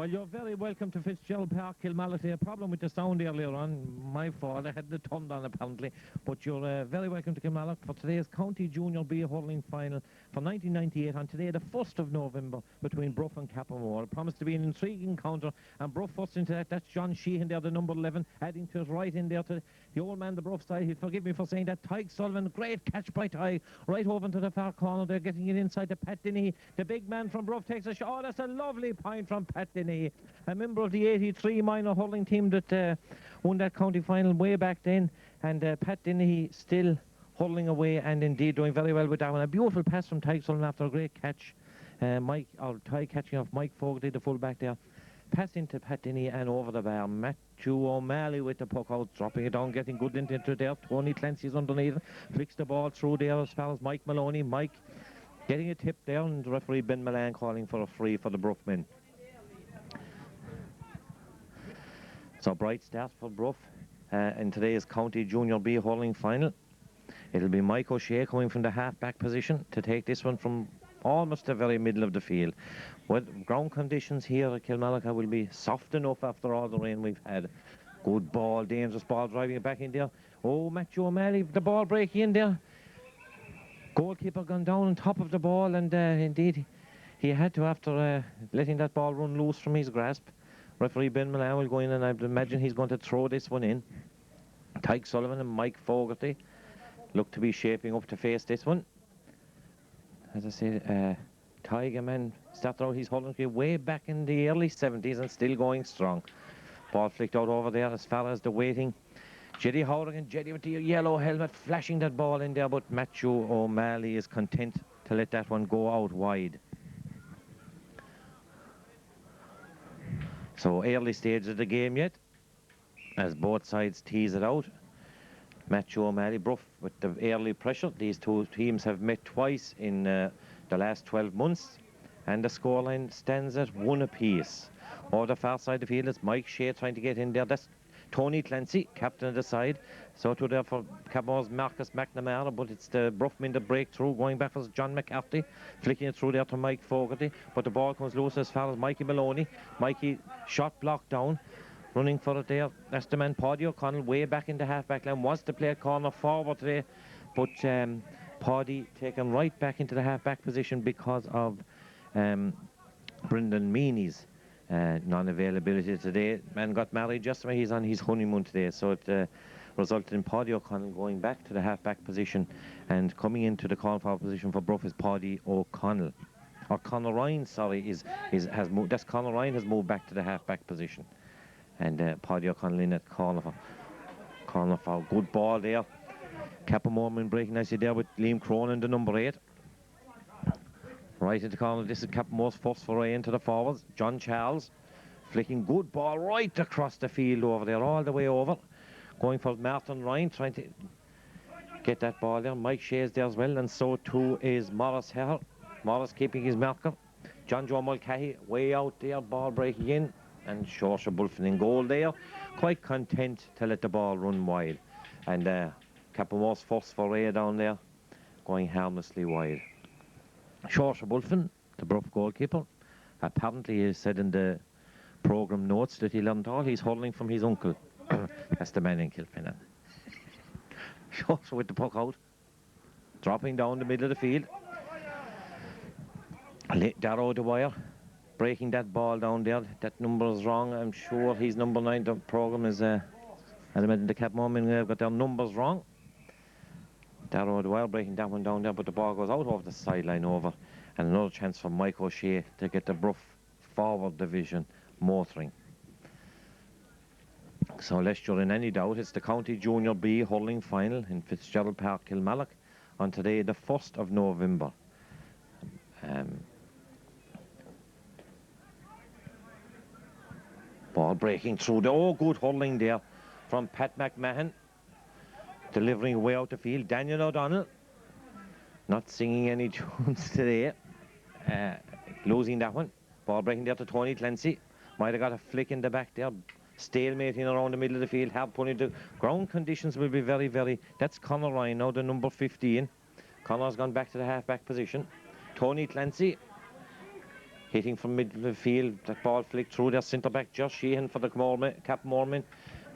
Well, you're very welcome to Fitzgerald Park, Kilmallock. A problem with the sound earlier on. My fault. I had the turned on apparently. But you're very welcome to Kilmallock for today's County Junior B hurling final for 1998 on today, the 1st of November, between Bruff and Cappamore. It promised to be an intriguing encounter. And Bruff first into that. That's John Sheehan there, the number 11, adding to it right in there to the old man, the Bruff side. He'll forgive me for saying that. Tyke Sullivan, great catch by Tyke. Right over into the far corner. They're getting it inside to Pat Denny. The big man from Bruff takes a shot. Oh, that's a lovely point from Pat Denny, a member of the 83 minor hurling team that won that county final way back then. And Pat Denny still hurling away and indeed doing very well with that one. A beautiful pass from Tyke Sullivan after a great catch. Tyke catching off Mike Fogarty, the full-back there. Pass into Pat Denny and over the bar. Matthew O'Malley with the puck out, dropping it down, getting good into it there. Tony Clency's underneath, flicks the ball through there as far as Mike Maloney. Mike getting a tip there, and the referee Ben Milan calling for a free for the Bruff men. So bright start for Bruff in today's County Junior B hurling final. It'll be Mike O'Shea coming from the half-back position to take this one from almost the very middle of the field. Well, ground conditions here at Kilmallock will be soft enough after all the rain we've had. Good ball, dangerous ball, driving it back in there. Oh, Matthew O'Malley, the ball breaking in there. Goalkeeper gone down on top of the ball, and indeed he had to after letting that ball run loose from his grasp. Referee Ben Milan will go in, and I imagine he's going to throw this one in. Tyke Sullivan and Mike Fogarty look to be shaping up to face this one. As I say, Tyke, man, started out his hurling career way back in the early 70s and still going strong. Ball flicked out over there as far as the waiting Jetty Howard, Jetty with the yellow helmet flashing that ball in there, but Matthew O'Malley is content to let that one go out wide. So early stage of the game yet, as both sides tease it out. Matthew O'Malley, Bruff with the early pressure. These two teams have met twice in the last 12 months, and the scoreline stands at 1 apiece. Over the far side of the field, it's Mike Shea trying to get in there. That's Tony Clency, captain of the side. So to there for Cappamore's Marcus McNamara, but it's the Bronfman that break through, going back for John McCarthy, flicking it through there to Mike Fogarty, but the ball comes loose as far as Mikey Maloney. Mikey shot blocked down, running for it there. That's the man Paddy O'Connell, way back in the half-back line, wants to play a corner forward today, but Paddy taken right back into the half-back position because of Brendan Meany's non-availability today. Man got married yesterday. He's on his honeymoon today, so it resulted in Paddy O'Connell going back to the half-back position, and coming into the corner forward position for Bruff is Paddy O'Connell. Or Conor Ryan, sorry, has moved. That's Conor Ryan has moved back to the half-back position, and Paddy O'Connell in at corner for good ball there. Kappa Mormon breaking nicely there with Liam Cronin, the number 8. Right into the corner. This is Cappamore's first foray into the forwards. John Charles flicking good ball right across the field over there, all the way over. Going for Martin Ryan, trying to get that ball there. Mike Shea's there as well, and so too is Morris Herr. Morris keeping his marker. John Joe Mulcahy way out there, ball breaking in, and Shorsha Bulfin in goal there. Quite content to let the ball run wide. And Cappamore's first foray down there, going harmlessly wide. Shorsha Bulfin, the Bruff goalkeeper, apparently he said in the programme notes that he learned all his hurling from his uncle. That's the man in Kilfinny. Shorsha with the puck out, dropping down the middle of the field. Darrow Dwyer breaking that ball down there. That number is wrong. I'm sure he's number 9. The programme is, as I mentioned, the Cappamore men have got their numbers wrong. Darrow Dwyer breaking that one down there, but the ball goes out over the sideline over, and another chance for Mike O'Shea to get the Bruff forward division motoring. So lest you're in any doubt, it's the County Junior B hurling final in Fitzgerald Park, Kilmallock, on today, the 1st of November. Ball breaking through the good hurling there from Pat McMahon, delivering way out the field. Daniel O'Donnell not singing any tunes today, losing that one. Ball breaking there to Tony Clency. Might have got a flick in the back there, stalemating around the middle of the field. Hard putting the ground conditions will be very, very. That's Conor Ryan now, the number 15. Conor's gone back to the half-back position. Tony Clency Hitting from midfield, that ball flicked through their centre-back, Josh Sheehan for the Cappamore.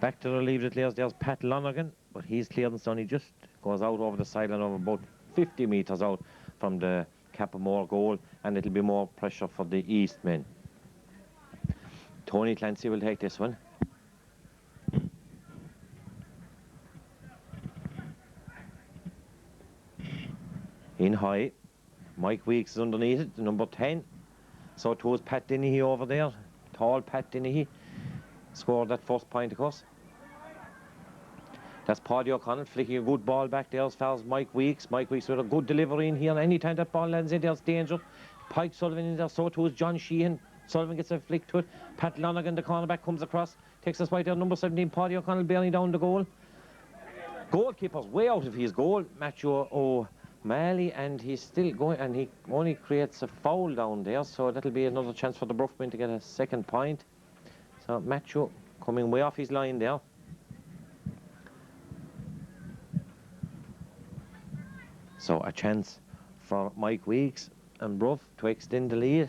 Back to the relieved players, there's Pat Lonergan, but he's cleared and Sonny just goes out over the sideline of about 50 metres out from the Cappamore goal, and it'll be more pressure for the East men. Tony Clency will take this one. In high, Mike Weeks is underneath it, the number 10. So too is Pat Dennehy over there. Tall Pat Dennehy scored that first point, of course. That's Paddy O'Connell flicking a good ball back there as far as Mike Weeks. Mike Weeks with a good delivery in here, and any time that ball lands in there's danger. Pike Sullivan in there, so too is John Sheehan. Sullivan gets a flick to it. Pat Lonergan, the cornerback, comes across. Takes us right there, number 17, Paddy O'Connell bearing down the goal. Goalkeeper's way out of his goal, Matthew O'Malley, and he's still going, and he only creates a foul down there, so that'll be another chance for the Bruffmen to get a second point. So Matthew coming way off his line there. So a chance for Mike Weeks and Bruff to extend the lead.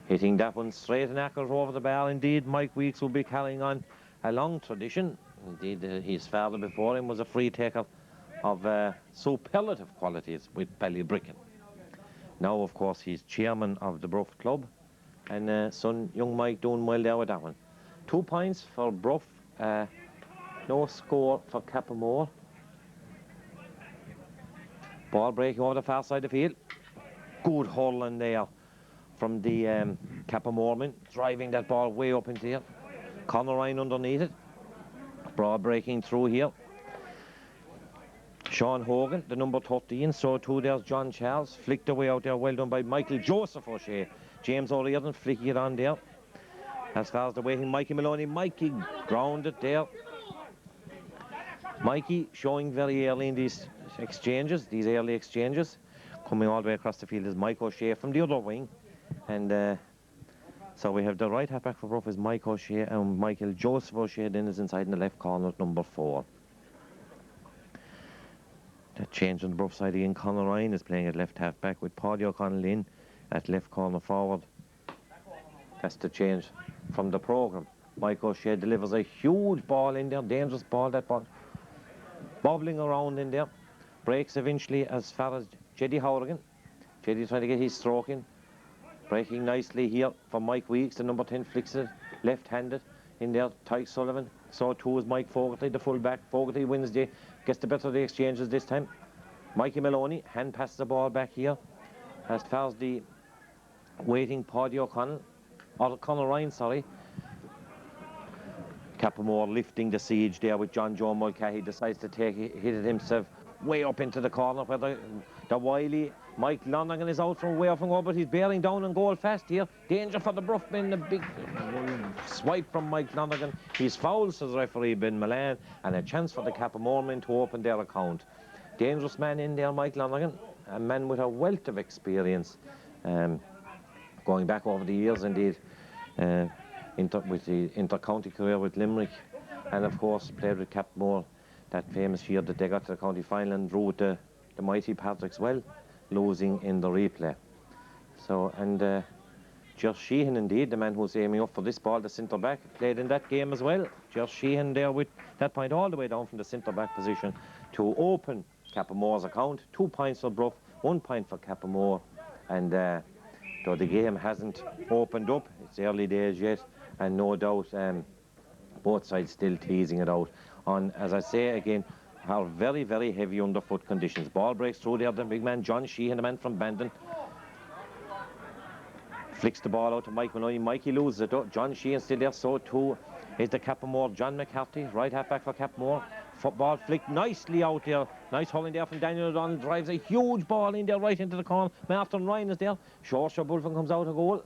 Hitting that one straight and accurate over the bar. Indeed, Mike Weeks will be carrying on a long tradition. Indeed, his father before him was a free taker of superlative qualities with Ballybricken. Now, of course, he's chairman of the Bruff Club, and son, young Mike, doing well there with that one. 2 points for Bruff, no score for Cappamore. Ball breaking over the far side of the field. Good hurling there from the Cappamore, driving that ball way up into here. Conor Ryan underneath it. Ball breaking through here. Sean Hogan, the number 13, so too there's John Charles. Flicked away out there, well done by Michael Joseph O'Shea. James O'Riordan flicking it on there. As far as the waiting Mikey Maloney, Mikey grounded there. Mikey showing very early in these early exchanges. Coming all the way across the field is Mike O'Shea from the other wing. And so we have the right half back for Bruff is Mike O'Shea, and Michael Joseph O'Shea then is inside in the left corner at number 4. That change on the Bruff side again. Conor Ryan is playing at left half back with Paddy O'Connell in at left corner forward. That's the change from the programme. Mike O'Shea delivers a huge ball in there, dangerous ball, that ball bobbling around in there. Breaks eventually as far as Jeddy Horrigan. Jeddy trying to get his stroke in. Breaking nicely here for Mike Weeks, the number 10 flicks it, left-handed in there, Tyke Sullivan. So too is Mike Fogarty, the full-back. Fogarty wins gets the better of the exchanges this time. Mikey Maloney, hand passes the ball back here. As far as the waiting Paddy O'Connell, or Conor Ryan, sorry. Cappamore lifting the siege there with John Joe Mulcahy. Decides to hit it himself way up into the corner where the wily Mike Lonergan is out from way off and goal, but he's bearing down and goal fast here. Danger for the Bruffmen, a big swipe from Mike Lonergan. He's fouled, says referee Ben Milan, and a chance for the Cappamore to open their account. Dangerous man in there, Mike Lonergan, a man with a wealth of experience, going back over the years indeed, with the inter-county career with Limerick, and of course played with Cappamore that famous year that they got to the county final and drew the mighty Patrick's well, losing in the replay. So, and Josh Sheehan indeed, the man who's aiming up for this ball, the centre back, played in that game as well. Josh Sheehan there with that point all the way down from the centre back position to open Cappamore's account. 2 points for Bruff, 1 point for Cappamore, and though the game hasn't opened up, it's early days yet, and no doubt both sides still teasing it out on, as I say again, are very, very heavy underfoot conditions. Ball breaks through there, the big man John Sheehan, the man from Bandon, flicks the ball out to Mike Maloney. Mikey loses it. John Sheehan still there, so too is the Cappamore John McCarthy, right half back for Cappamore. Football flicked nicely out there. Nice hauling there from Daniel O'Donnell. Drives a huge ball in there right into the corner. Martin Ryan is there. Short Bulfin comes out of goal.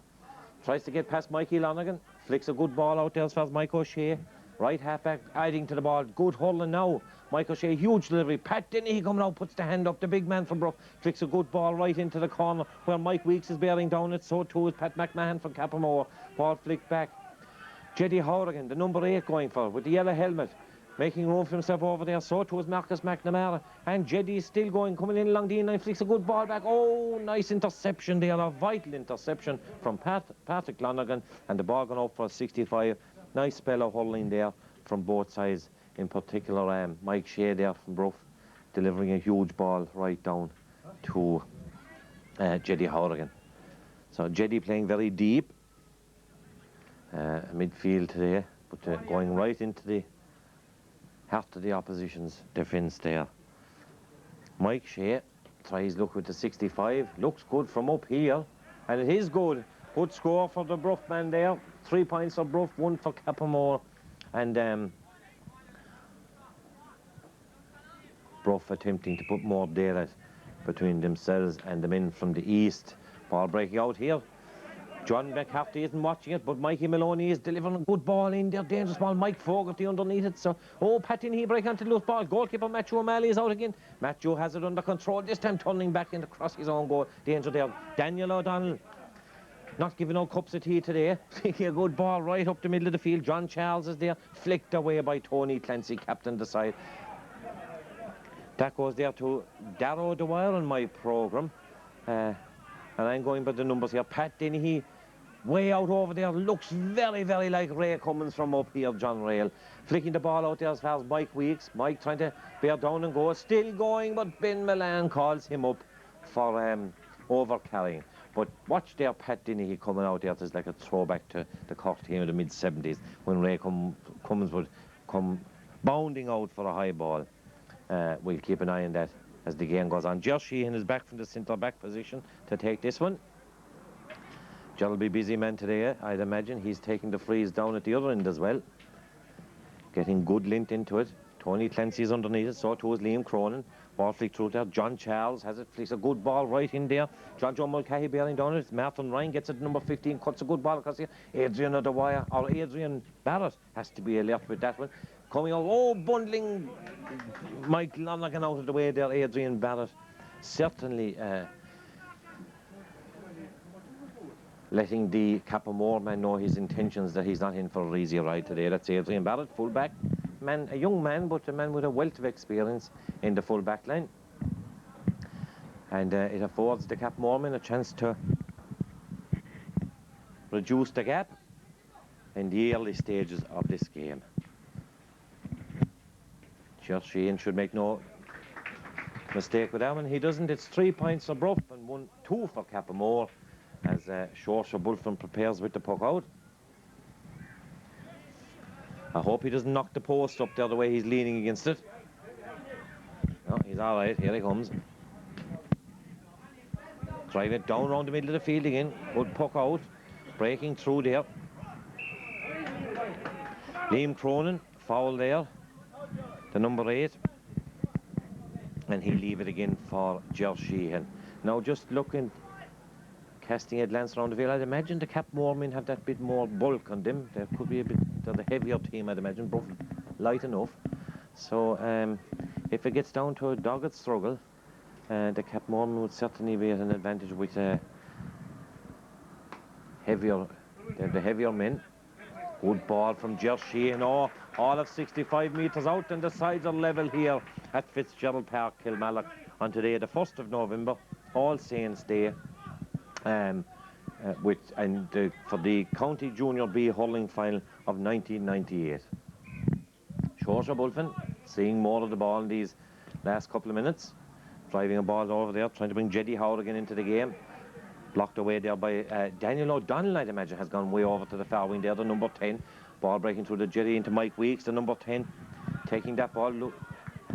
Tries to get past Mikey Lonergan. Flicks a good ball out there as far as Mike O'Shea. Right half back, adding to the ball. Good hurling now. Mike O'Shea, huge delivery. Pat Dennehy coming out, puts the hand up. The big man from Bruff flicks a good ball right into the corner where Mike Weeks is bearing down it. So too is Pat McMahon from Cappamore. Ball flicked back. Jeddy Horrigan, the number 8 going for with the yellow helmet. making room for himself over there. So too is Marcus McNamara. And Jeddy is still going, coming in along the in-line, flicks a good ball back. Oh, nice interception there, a vital interception from Patrick Lonergan. And the ball going up for 65. Nice spell of hurling there from both sides. In particular, Mike Shea there from Bruff, delivering a huge ball right down to Jeddy Horrigan. So Jeddy playing very deep midfield today, but going right into the heart of the opposition's defence there. Mike Shea tries look with the 65, looks good from up here, and it is good. Good score for the Bronfman there. 3 points for Bruff, 1 for Cappamore, and Bruff attempting to put more daylight between themselves and the men from the east. Ball breaking out here. John McCarthy isn't watching it, but Mikey Maloney is delivering a good ball in there. Dangerous ball. Mike Fogarty underneath it. So, Patton, he break onto the loose ball. Goalkeeper Matthew O'Malley is out again. Matthew has it under control. This time turning back in across his own goal. Danger there. Daniel O'Donnell not giving out cups of tea today. Taking a good ball right up the middle of the field. John Charles is there. Flicked away by Tony Clency, captain the side. That goes there to Darrow Dwyer in my programme. And I'm going by the numbers here. Pat Dennehy, way out over there, looks very, very like Ray Cummins from up here, John Rail. Flicking the ball out there as far as Mike Weeks. Mike trying to bear down and go. Still going, but Ben Milan calls him up for over-carrying. But watch there, Pat Dennehy coming out there. There's like a throwback to the Cork team of the mid-70s when Ray Cummins would come bounding out for a high ball. We'll keep an eye on that as the game goes on. Josh Sheehan is back from the centre-back position to take this one. John'll be busy man today, I'd imagine. He's taking the freeze down at the other end as well. Getting good lint into it. Tony Clancy's underneath it, so too is Liam Cronin. Ball flick through there. John Charles has it, flicks a good ball right in there. John Mulcahy bearing down it. Martin Ryan gets it, number 15, cuts a good ball across here. Adrian O'Dwyer, or Adrian Barrett has to be alert with that one. Coming out, bundling Mike Lonergan out of the way there, Adrian Barrett. Certainly letting the Cappamore man know his intentions, that he's not in for an easy ride today. That's Adrian Barrett, full-back. Man, a young man, but a man with a wealth of experience in the full-back line. And it affords the Cappamore men a chance to reduce the gap in the early stages of this game. Josh Sheehan should make no mistake with that one. He doesn't. It's 3 points for Bruff and 2 for Cappamore as Shorsha Bulfin prepares with the puck out. I hope he doesn't knock the post up there the way he's leaning against it. No, he's all right. Here he comes. Drive it down around the middle of the field again. Good puck out. Breaking through there. Liam Cronin, foul there. The number 8. And he'll leave it again for Josh Sheehan. Now just looking, casting a glance around the field, I'd imagine the Cappamore men have that bit more bulk on them. There could be a bit, they're the heavier team, I'd imagine. Bruff light enough. So if it gets down to a dogged struggle, the Cappamore men would certainly be at an advantage with the heavier men. Good ball from Josh Sheehan. Oh, all of 65 metres out, and the sides are level here at Fitzgerald Park, Kilmallock, on today, the 1st of November, All Saints Day, for the County Junior B hurling final of 1998. Shorsha Bulfin seeing more of the ball in these last couple of minutes, driving a ball over there, trying to bring Jeddy Horrigan into the game. Blocked away there by Daniel O'Donnell, I'd imagine, has gone way over to the far wing there, the number 10. Ball breaking through the Jeddy into Mike Weeks, the number 10. Taking that ball,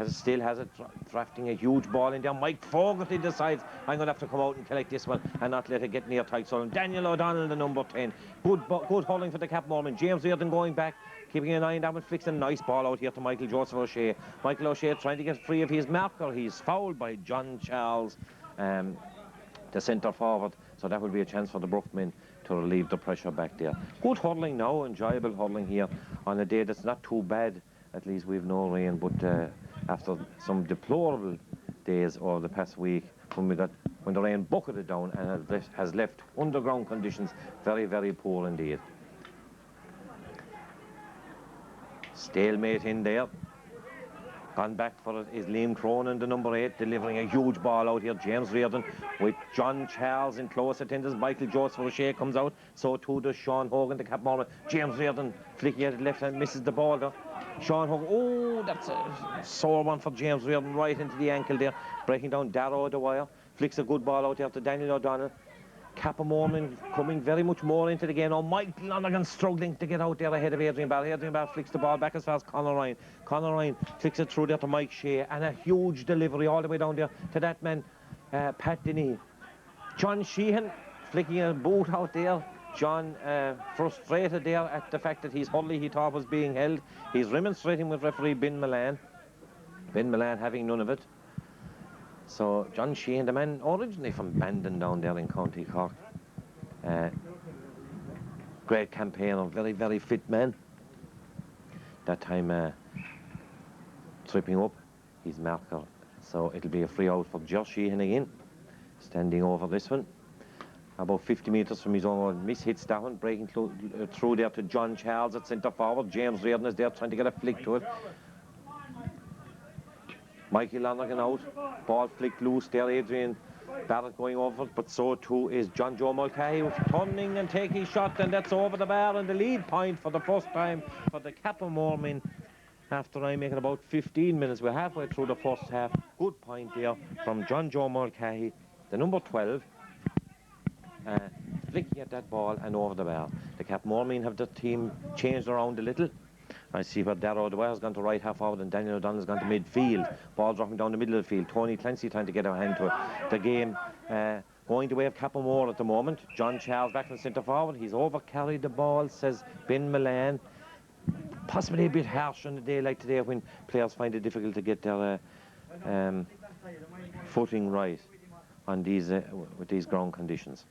still has it, drafting a huge ball in there. Mike Fogarty decides, I'm going to have to come out and collect this one and not let it get near tight. So Daniel O'Donnell, the number 10. Good hurling for the Cappamore. James Reardon going back, keeping an eye on that one, flicks a nice ball out here to Michael Joseph O'Shea. Michael O'Shea trying to get free of his marker. He's fouled by John Charles, the centre forward. So that will be a chance for the Bruff men to relieve the pressure back there. Good hurling now, enjoyable hurling here on a day that's not too bad. At least we've no rain, but after some deplorable days over the past week, when the rain bucketed down and has left underground conditions very, very poor indeed. Stalemate in there. Gone back for it is Liam Cronin, the number 8, delivering a huge ball out here. James Reardon with John Charles in close attendance. Michael Joseph O'Shea comes out. So too does Sean Hogan, the Cappamore. James Reardon flicking at the left hand, misses the ball though. Sean Hogan, oh, that's a sore one for James Reardon, right into the ankle there. Breaking down Darrow the wire. Flicks a good ball out there to Daniel O'Donnell. Kappa Mormon coming very much more into the game. Oh, Mike Lonergan struggling to get out there ahead of Adrian Barr. Adrian Barr flicks the ball back as far as Conor Ryan. Conor Ryan flicks it through there to Mike Shea, and a huge delivery all the way down there to that man, Pat Denis. John Sheehan flicking a boot out there. John frustrated there at the fact that his Hurley he thought was being held. He's remonstrating with referee Ben Milan. Ben Milan having none of it. So John Sheehan, the man originally from Bandon down there in County Cork. Great campaigner, very, very fit man. That time tripping up his marker. So it'll be a free out for Josh Sheehan again. Standing over this one. About 50 metres from his own, miss hits that one, breaking through there to John Charles at centre forward. James Reardon is there trying to get a flick to it. Mikey Lonergan out, ball flicked loose there, Adrian Barrett going over it, but so too is John Joe Mulcahy turning and taking his shot, and that's over the bar, and the lead point for the first time for the Cappamore men after I making about 15 minutes. We're halfway through the first half. Good point there from John Joe Mulcahy, the number 12, flicking at that ball and over the bar. The Cappamore men have the team changed around a little. I see where Darrow O'Dwyer has gone to right half forward and Daniel O'Donnell has gone to midfield. Ball dropping down the middle of the field. Tony Clency trying to get a hand to it. The game going the way of Cappamore at the moment. John Charles back from centre forward. He's over-carried the ball, says Ben Milan. Possibly a bit harsh on a day like today when players find it difficult to get their footing right on these with these ground conditions.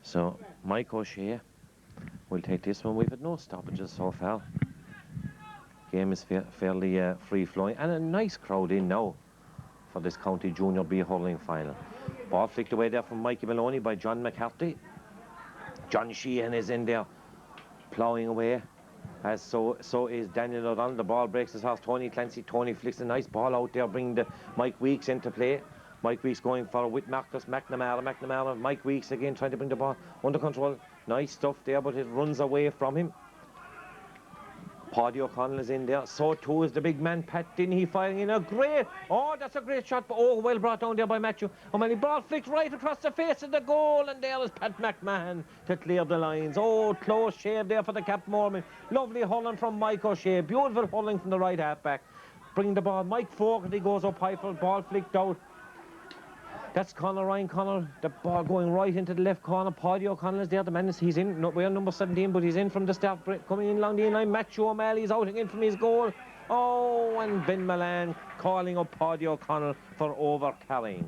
So Mike O'Shea will take this one. We've had no stoppages so far. Game is fairly free-flowing, and a nice crowd in now for this County Junior B hurling final. Ball flicked away there from Mikey Maloney by John McCarthy. John Sheehan is in there ploughing away, as so is Daniel O'Donnell. The ball breaks as far as Tony Clency. Tony flicks a nice ball out there, bringing the Mike Weeks into play. Mike Weeks going for it with Marcus McNamara. Mike Weeks again trying to bring the ball under control. Nice stuff there, but it runs away from him. Paddy O'Connell is in there. So too is the big man, Pat Denis, firing in a great... Oh, that's a great shot. Oh, well brought down there by Matthew. Oh, man, the ball flicked right across the face of the goal, and there is Pat McMahon to clear the lines. Oh, close shave there for the Cappamore men. Lovely hurling from Mike O'Shea. Beautiful hurling from the right half-back. Bringing the ball. Mike Fogarty goes up high for the ball flicked out. That's Conor Ryan. Conor, the ball going right into the left corner. Paddy O'Connell is there. The man is, he's in. No, we're number 17, but he's in from the start. Coming in along the in-line. Matthew O'Malley's out again from his goal. Oh, and Ben Milan calling up Paddy O'Connell for over-carrying.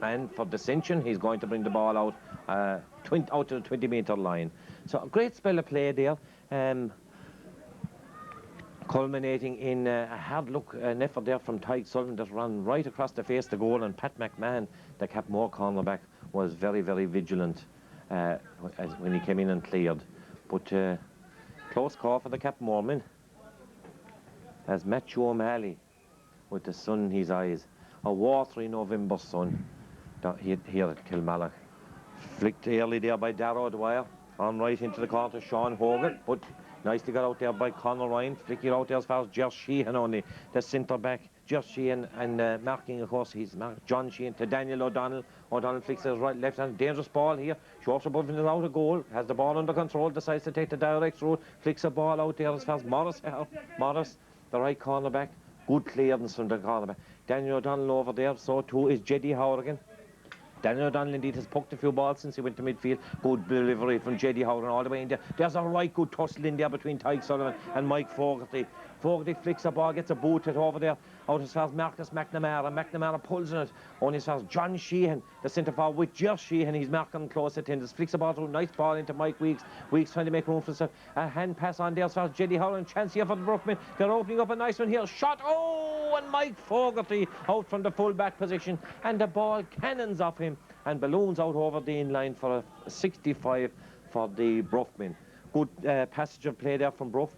And for dissension, he's going to bring the ball out out to the 20-metre line. So a great spell of play there. Culminating in a hard look, an effort there from Tyke Solvent that ran right across the face of the goal, and Pat McMahon, the Cappamore cornerback, was very, very vigilant when he came in and cleared. But close call for the Cappamore men, as Matthew O'Malley, with the sun in his eyes, a watery November sun here at Kilmallock, flicked early there by Darrow O'Dwyer, on right into the corner to Sean Hogan, but nicely got out there by Conor Ryan, flicking it out there as far as Josh Sheehan only, the centre back. Josh Sheehan, and marking, of course, he's marked John Sheehan to Daniel O'Donnell. O'Donnell flicks his right, left hand, dangerous ball here. Shorts above and out of goal, has the ball under control, decides to take the direct route, flicks a ball out there as far as Morris, the right cornerback. Good clearance from the cornerback. Daniel O'Donnell over there, so too is Jeddy Horrigan. Daniel O'Donnell indeed has poked a few balls since he went to midfield. Good delivery from Jeddy Howard all the way in there. There's a right good tussle in there between Tyke Sullivan and Mike Fogarty. Fogarty flicks a ball, gets a boot it over there, out as far as Marcus McNamara. McNamara pulls in it, only as far as John Sheehan, the centre forward with Josh Sheehan. He's marking close attendance. Flicks a ball through, nice ball into Mike Weeks. Weeks trying to make room for himself. A hand pass on there as far as Jeddy Howard, and chance here for the Bruffman. They're opening up a nice one here. Shot, oh, and Mike Fogarty out from the full back position, and the ball cannons off him and balloons out over the in-line for a 65 for the Bruffman. Good passage of play there from Bruff.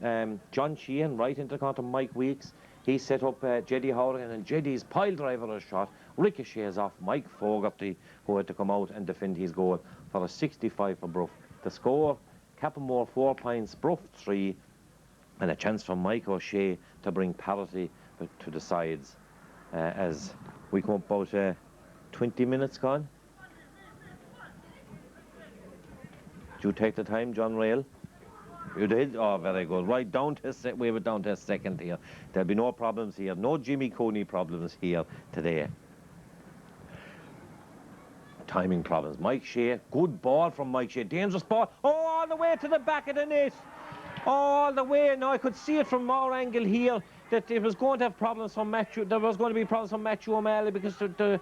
John Sheehan right into the corner, Mike Weeks. He set up Jeddy Howard, and Jeddy's pile driver a shot ricochets off Mike Fogarty, who had to come out and defend his goal for a 65 for Bruff. The score, Cappamore 4 points, Bruff 3, and a chance for Mike O'Shea to bring parity to the sides as we come up about 20 minutes gone. Did you take the time, John Rail? You did? Oh, very good. Right down to we were down to a second here. There'll be no problems here. No Jimmy Cooney problems here today. Timing problems. Mike Shea, good ball from Mike Shea. Dangerous ball. Oh, all the way to the back of the net. All the way. Now I could see it from our angle here that it was going to have problems from Matthew. There was going to be problems from Matthew O'Malley because the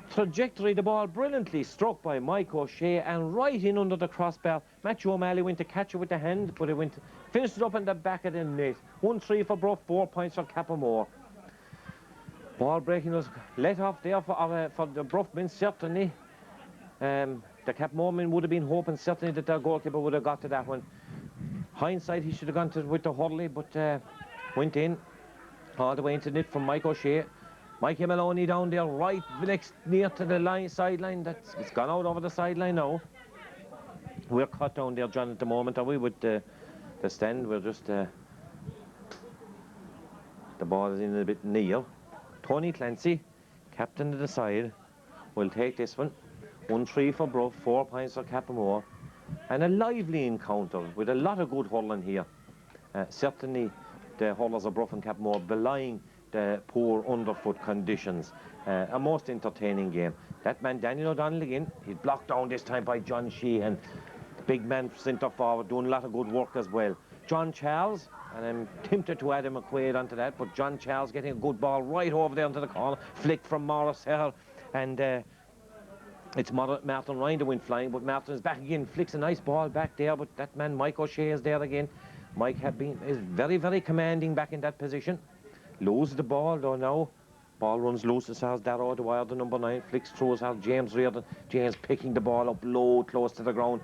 trajectory, the ball brilliantly struck by Mike O'Shea and right in under the crossbar. Matthew O'Malley went to catch it with the hand, but it finished it up in the back of the net. 1-3 for Bruff, 4 points for Cappamore. Ball breaking was let off there for the Bruff men, certainly. The Cappamore men would have been hoping certainly that their goalkeeper would have got to that one. Hindsight, he should have gone with the Hurling, but went in all the way into the net from Mike O'Shea. Mikey Maloney down there, right next near to the sideline. It's gone out over the sideline now. We're cut down there, John, at the moment, are we, with the stand? We're just the ball is in a bit near. Tony Clency, captain of the side, will take this one. 1-3 for Bruff, 4 points for Cappamore, and a lively encounter with a lot of good hurling here. Certainly, the hurlers of Bruff and Cappamore belying the poor underfoot conditions. A most entertaining game. That man Daniel O'Donnell again, he's blocked down this time by John Sheehan. Big man centre forward doing a lot of good work as well. John Charles, and I'm tempted to add a McQuaid onto that, but John Charles getting a good ball right over there into the corner, flick from Morris here, and it's Martin Ryan to win flying, but Martin is back again, flicks a nice ball back there, but that man Mike O'Shea is there again. Mike is very, very commanding back in that position. Loses the ball though now. Ball runs loose as far as Darrow the wire, the number 9, flicks through as far as James Reardon. James picking the ball up low, close to the ground.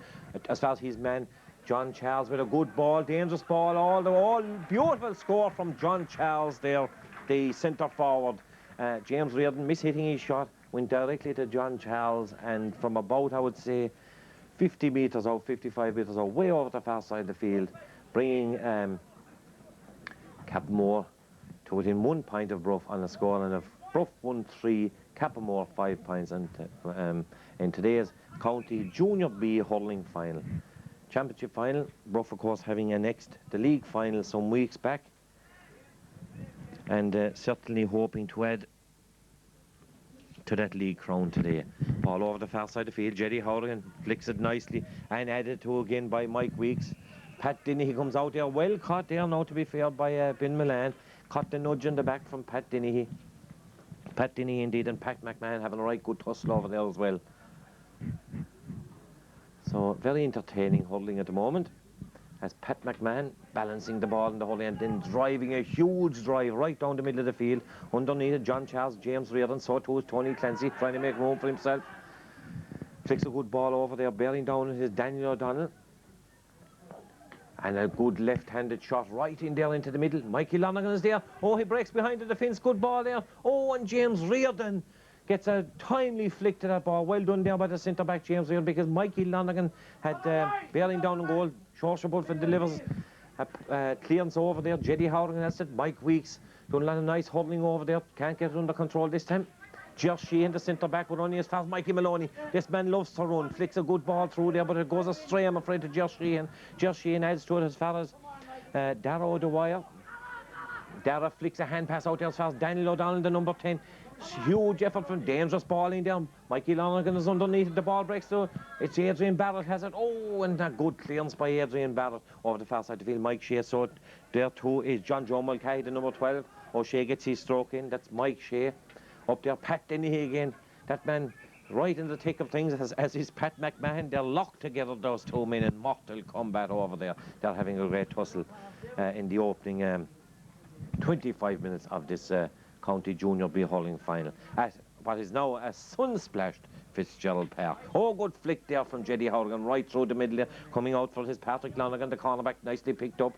As far as his man, John Charles with a good ball, dangerous ball, all beautiful score from John Charles there, the centre forward. James Reardon mishitting his shot, went directly to John Charles, and from about, I would say, 50 metres out, 55 metres out, way over the far side of the field, bringing Cappamore to within 1 point of Bruff on the scoreline of Bruff 1-3, Cappamore 5 points, and in today's County Junior B hurling final. Championship final, Bruff of course having annexed the league final some weeks back, and certainly hoping to add to that league crown today. All over the far side of the field, Jeddy Howard flicks it nicely and added to again by Mike Weeks. Pat Denny, he comes out there, well caught there now to be fair by Ben Milan. Caught the nudge in the back from Pat Denny. Pat Denny indeed, and Pat McMahon having a right good tussle over there as well. So very entertaining hurling at the moment, as Pat McMahon balancing the ball in the hurling and then driving a huge drive right down the middle of the field. Underneath it, John Charles, James Reardon, so too is Tony Clency trying to make room for himself. Flicks a good ball over there, bearing down his Daniel O'Donnell. And a good left-handed shot right in there into the middle. Mikey Lonergan is there. Oh, he breaks behind the defence. Good ball there. Oh, and James Reardon gets a timely flick to that ball. Well done there by the centre-back, James Reardon, because Mikey Lonergan had bearing down the goal. Shawshabull delivers a clearance over there. Jeddy Howard, that's it. Mike Weeks doing a lot of nice hurling over there. Can't get it under control this time. Josh Sheehan, the centre-back, would only as far as Mikey Maloney. This man loves to run, flicks a good ball through there, but it goes astray, I'm afraid, to Josh Sheehan. Josh Sheehan adds to it as far as Darrow the wire. Darrow flicks a hand pass out there as far as Daniel O'Donnell, the number 10. Huge effort from dangerous ball in there. Mikey Lonergan is underneath, the ball breaks through. It's Adrian Barrett has it. Oh, and a good clearance by Adrian Barrett over the far side of the field. Mike Shea, so there too is John Joe Mulcahy, the number 12. O'Shea gets his stroke in, that's Mike Shea. Up there, Pat Denny again. That man right in the thick of things, as is Pat McMahon. They're locked together, those two men, in mortal combat over there. They're having a great tussle in the opening 25 minutes of this County Junior B hurling final at what is now a sun-splashed Fitzgerald Park. Oh, good flick there from Jeddy Horgan right through the middle there, coming out for his Patrick Lonergan, the cornerback, nicely picked up.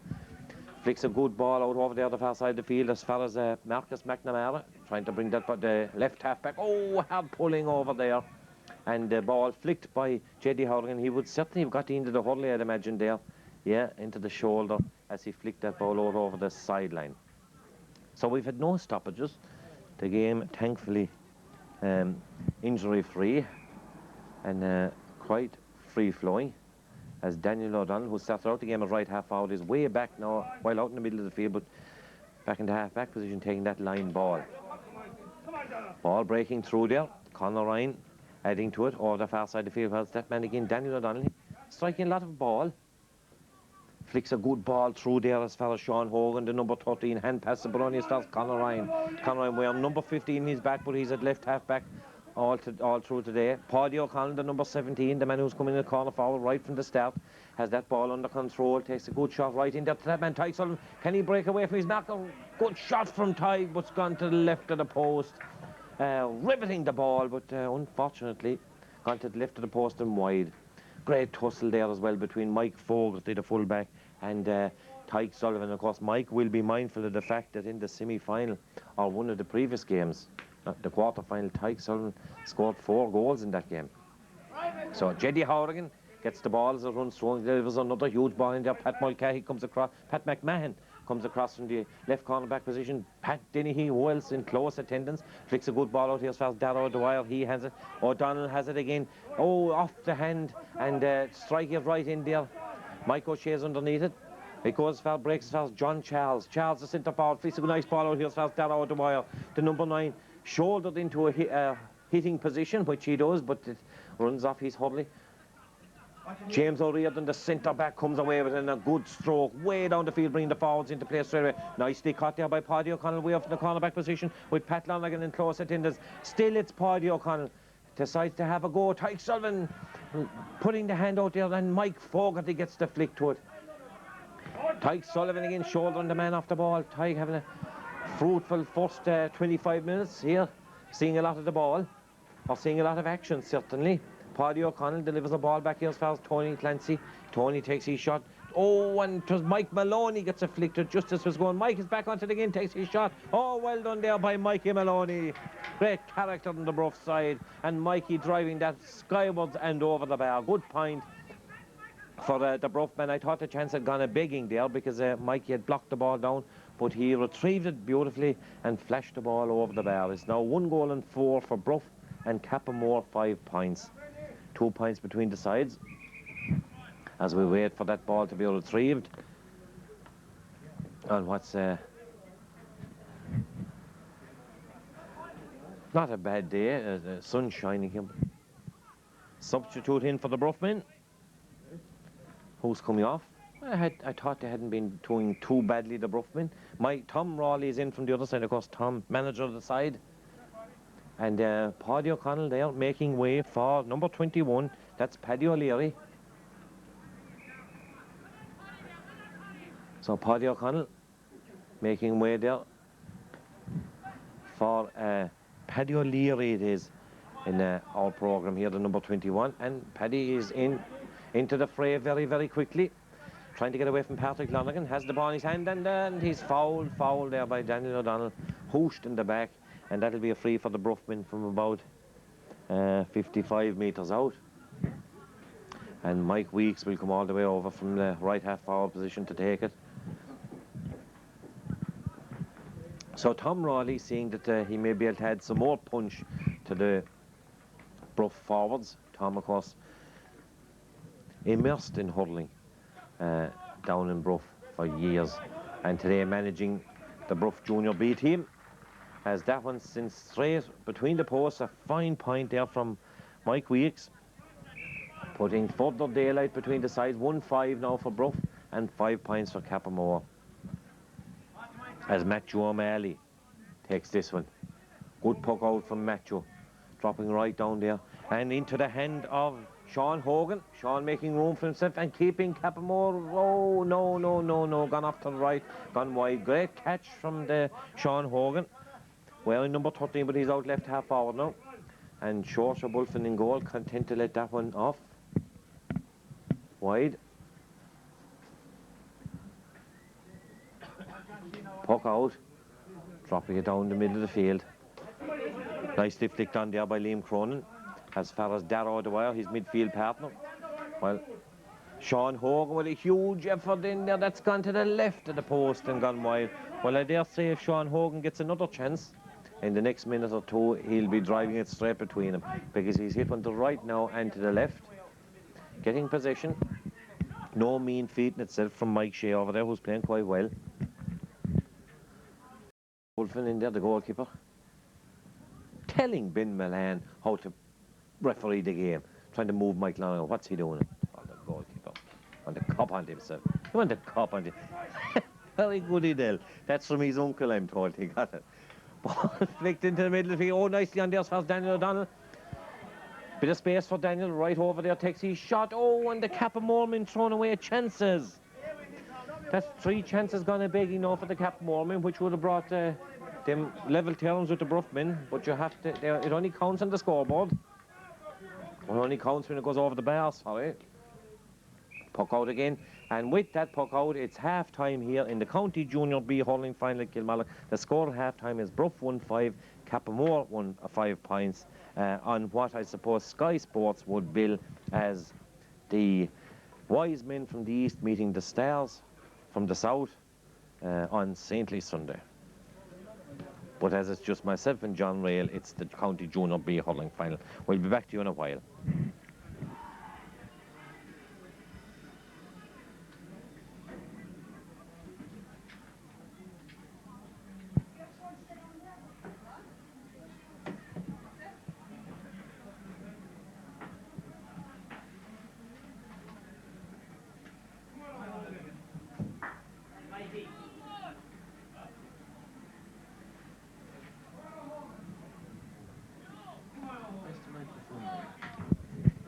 Flicks a good ball out over there the far side of the field as far as Marcus McNamara, trying to bring that the left half back. Oh, hard pulling over there. And the ball flicked by J.D. Hurling. He would certainly have got into the hurley, I'd imagine, there. Yeah, into the shoulder as he flicked that ball out over the sideline. So we've had no stoppages. The game, thankfully, injury-free and quite free-flowing. As Daniel O'Donnell, who started out the game as right half forward, is way back now, while out in the middle of the field, but back in the half-back position, taking that line ball. Ball breaking through there. Conor Ryan adding to it over the far side of the field. Well, that man again, Daniel O'Donnell, striking a lot of ball. Flicks a good ball through there as far as Sean Hogan, the number 13, hand pass the ball on his starts Conor Ryan. Conor Ryan wearing number 15 in his back, but he's at left half-back all through today. Paddy O'Connell, the number 17, the man who's coming in the corner forward right from the start, has that ball under control, takes a good shot right in there to that man, Ty Sullivan. Can he break away from his mark? A good shot from Ty, but's gone to the left of the post. Riveting the ball, but unfortunately gone to the left of the post and wide. Great tussle there as well between Mike Fogarty, the fullback, and Tyke Sullivan. Of course, Mike will be mindful of the fact that in the semi-final, or one of the previous games, the quarter-final, Tyke Sullivan scored 4 goals in that game. So Jeddy Horrigan gets the ball as it runs through, and delivers another huge ball in there. Pat Mulcahy comes across, Pat McMahon comes across from the left corner back position. Pat Dennehy, who else in close attendance, flicks a good ball out here as far as Darrow Dwyer. He has it. O'Donnell has it again. Oh, off the hand, and strike it right in there. Mike O'Shea's underneath it. It goes as far, breaks as far as John Charles. Charles, the centre forward, flicks a nice ball out here as far as Darrow Dwyer. The number 9 shouldered into a hitting position, which he does, but it runs off his hurley. James O'Riordan, the centre back, comes away with it in a good stroke way down the field, bringing the forwards into play straight away. Nicely caught there by Paddy O'Connell, way up in the cornerback position with Pat Lonergan in close attendance. Still it's Paddy O'Connell. Decides to have a go. Tyke Sullivan putting the hand out there, and Mike Fogarty gets the flick to it. Tyke Sullivan again shouldering the man off the ball. Tyke having a fruitful first 25 minutes here, seeing a lot of the ball, or seeing a lot of action certainly. Paddy O'Connell delivers a ball back here as far as Tony Clency. Tony takes his shot. Oh, and it was Mike Maloney gets a flick to it just as was going. Mike is back onto it again, takes his shot. Oh, well done there by Mikey Maloney. Great character on the Bruff side. And Mikey driving that skywards and over the bar. Good point for the Bronfman. I thought the chance had gone a begging there because Mikey had blocked the ball down, but he retrieved it beautifully and flashed the ball over the bar. It's now 1 goal and 4 for Bruff, and Cappamore 5 points. 2 points between the sides as we wait for that ball to be retrieved on what's not a bad day. The sun shining here. Substitute in for the Bronfman. Who's coming off? I thought they hadn't been doing too badly, the Bronfman. Tom Rawley is in from the other side, of course. Tom, manager of the side. And Paddy O'Connell there making way for number 21. That's Paddy O'Leary. So Paddy O'Connell making way there for Paddy O'Leary it is in our programme here, the number 21. And Paddy is into the fray very, very quickly. Trying to get away from Patrick Lonergan. Has the ball in his hand, and he's fouled there by Daniel O'Donnell. Hooshed in the back. And that'll be a free for the Bronfman from about 55 metres out. And Mike Weeks will come all the way over from the right half forward position to take it. So Tom Rawley, seeing that he may be able to add some more punch to the Bruff forwards. Tom, of course, immersed in hurling down in Bruff for years, and today managing the Bruff Junior B team. As that one sent straight between the posts, a fine point there from Mike Weeks, putting further daylight between the sides. 1-5 now for Bruff and 5 points for Cappamore. As Matthew O'Malley takes this one. Good puck out from Matthew, dropping right down there and into the hand of Sean Hogan. Sean making room for himself and keeping Cappamore. Oh, no, gone off to the right, gone wide. Great catch from the Sean Hogan. Well, number 13, but he's out left half forward now. And Shorter Bulfin in goal, content to let that one off. Wide. Puck out. Dropping it down the middle of the field. Nicely flicked on there by Liam Cronin. As far as Darrow the wire, his midfield partner. Well, Sean Hogan with a huge effort in there. That's gone to the left of the post and gone wide. Well, I dare say if Sean Hogan gets another chance, in the next minute or two, he'll be driving it straight between them. Because he's hit one to the right now and to the left. Getting possession. No mean feat in itself from Mike Shea over there, who's playing quite well. Wolfen in there, the goalkeeper. Telling Ben Milan how to referee the game. Trying to move Mike Long. What's he doing? Oh, the goalkeeper. On the cup on himself. He won the cup on him. Very good, Edel. That's from his uncle, I'm told. He got it. Ball flicked into the middle of the field. Oh, nicely on there as far as Daniel O'Donnell. Bit of space for Daniel. Right over there takes his shot. Oh, and the Cappamore thrown away chances. That's 3 chances gone a begging now for the Cappamore, which would have brought them level terms with the Bronfman. But you have to, it only counts on the scoreboard. It only counts when it goes over the bar, sorry. Puck out again. And with that puck out, it's half-time here in the County Junior B Hurling final at Kilmallock. The score at half-time is Bruff 1-5, Cappamore 5 points on what I suppose Sky Sports would bill as the wise men from the east meeting the stars from the south on Saintly Sunday. But as it's just myself and John Rail, it's the County Junior B Hurling final. We'll be back to you in a while.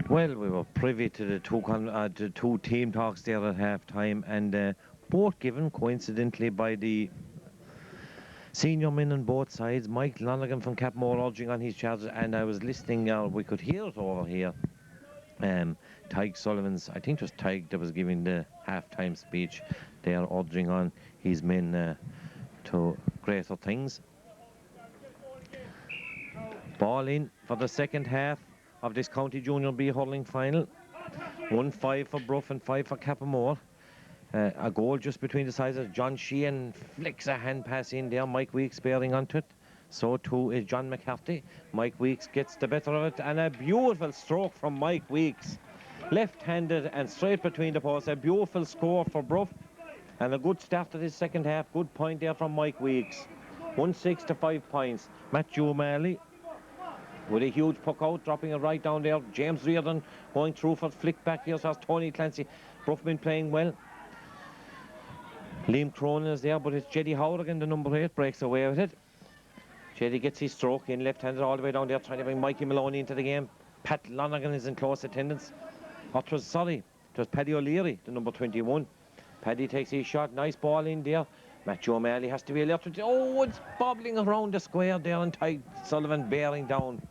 Well, we were privy to the two team talks there at half-time, and both given, coincidentally, by the senior men on both sides. Mike Lonergan from Cappamore urging on his charges, and I was listening, we could hear it over here. Tyke Sullivan's, I think it was Tyke that was giving the half-time speech. They are urging on his men to greater things. Ball in for the second half of this County Junior B Hurling final. 1-5 for Bruff and 5 for Cappamore. A goal just between the sides of John Sheehan flicks a hand pass in there. Mike Weeks bearing onto it. So too is John McCarthy. Mike Weeks gets the better of it, and a beautiful stroke from Mike Weeks. Left-handed and straight between the posts. A beautiful score for Bruff. And a good start to this second half. Good point there from Mike Weeks. 1-6 to 5 points. Matthew O'Malley with a huge puck out, dropping it right down there. James Reardon going through for flick back here. So Tony Clency. Bronfman playing well. Liam Cronin is there, but it's Jeddy Howrigan, the number 8, breaks away with it. Jeddy gets his stroke in, left-handed all the way down there, trying to bring Mikey Maloney into the game. Pat Lonergan is in close attendance. It was Paddy O'Leary, the number 21. Paddy takes his shot, nice ball in there. Matthew O'Malley has to be alert. Oh, it's bobbling around the square there, and Tyke Sullivan bearing down.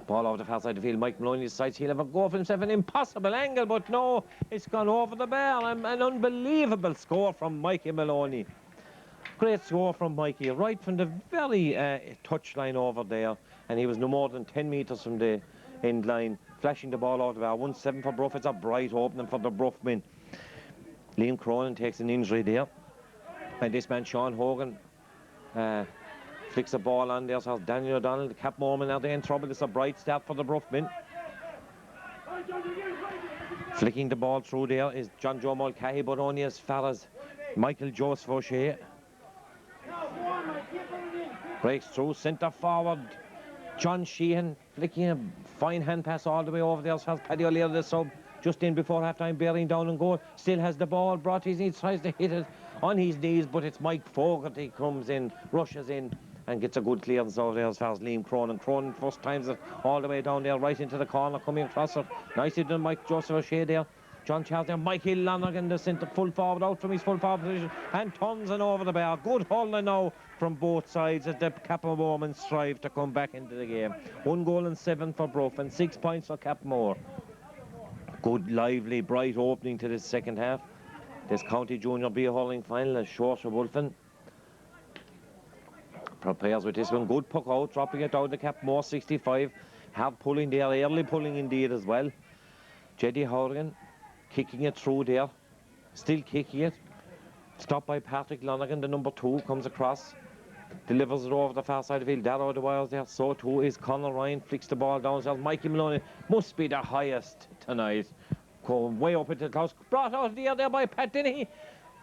Ball over the far side of the field. Mike Maloney decides he'll have a go for himself. An impossible angle, but no, it's gone over the bar. An unbelievable score from Mikey Maloney. Great score from Mikey, right from the very touchline over there. And he was no more than 10 metres from the end line, flashing the ball over the bar. 1-7 for Bruff. It's a bright opening for the Bronfman. Liam Cronin takes an injury there. And this man, Sean Hogan, flicks the ball on there. So Daniel O'Donnell, the Cappamore, are they in trouble? It's a bright start for the Bronfman. Flicking the ball through there is John Joe Mulcahy, but only as far as Michael Joseph O'Shea. Breaks through, centre forward. John Sheehan flicking a fine hand pass all the way over there as far as Paddy O'Leary, the sub, just in before half-time, bearing down and goal. Still has the ball, brought his knees, tries to hit it on his knees, but it's Mike Fogarty comes in, rushes in, and gets a good clearance over there as far as Liam Cronin. Cronin first times it all the way down there, right into the corner, coming across it. Nicely done, Mike Joseph O'Shea there. John Charles there, Mikey Lonergan, the centre full forward, out from his full forward position, and turns and over the bar. Good hurling now from both sides as the Cappamore strive to come back into the game. 1 goal and 7 for Bruff and 6 points for Cappamore. Good, lively, bright opening to this second half. this County Junior B hurling final as Shorshire Wolfen prepares with this one. Good puck out, dropping it down to Cappamore 65. Hard pulling there, early pulling indeed as well. Jeddy Horgan kicking it through there, still kicking it. Stopped by Patrick Lonergan, the number 2, comes across, delivers it over the far side of the field. Darrow the wires there, so too is Conor Ryan, flicks the ball down. Mikey Maloney must be the highest tonight. Going way up into the clouds, brought out of the air there by Pat Dennehy.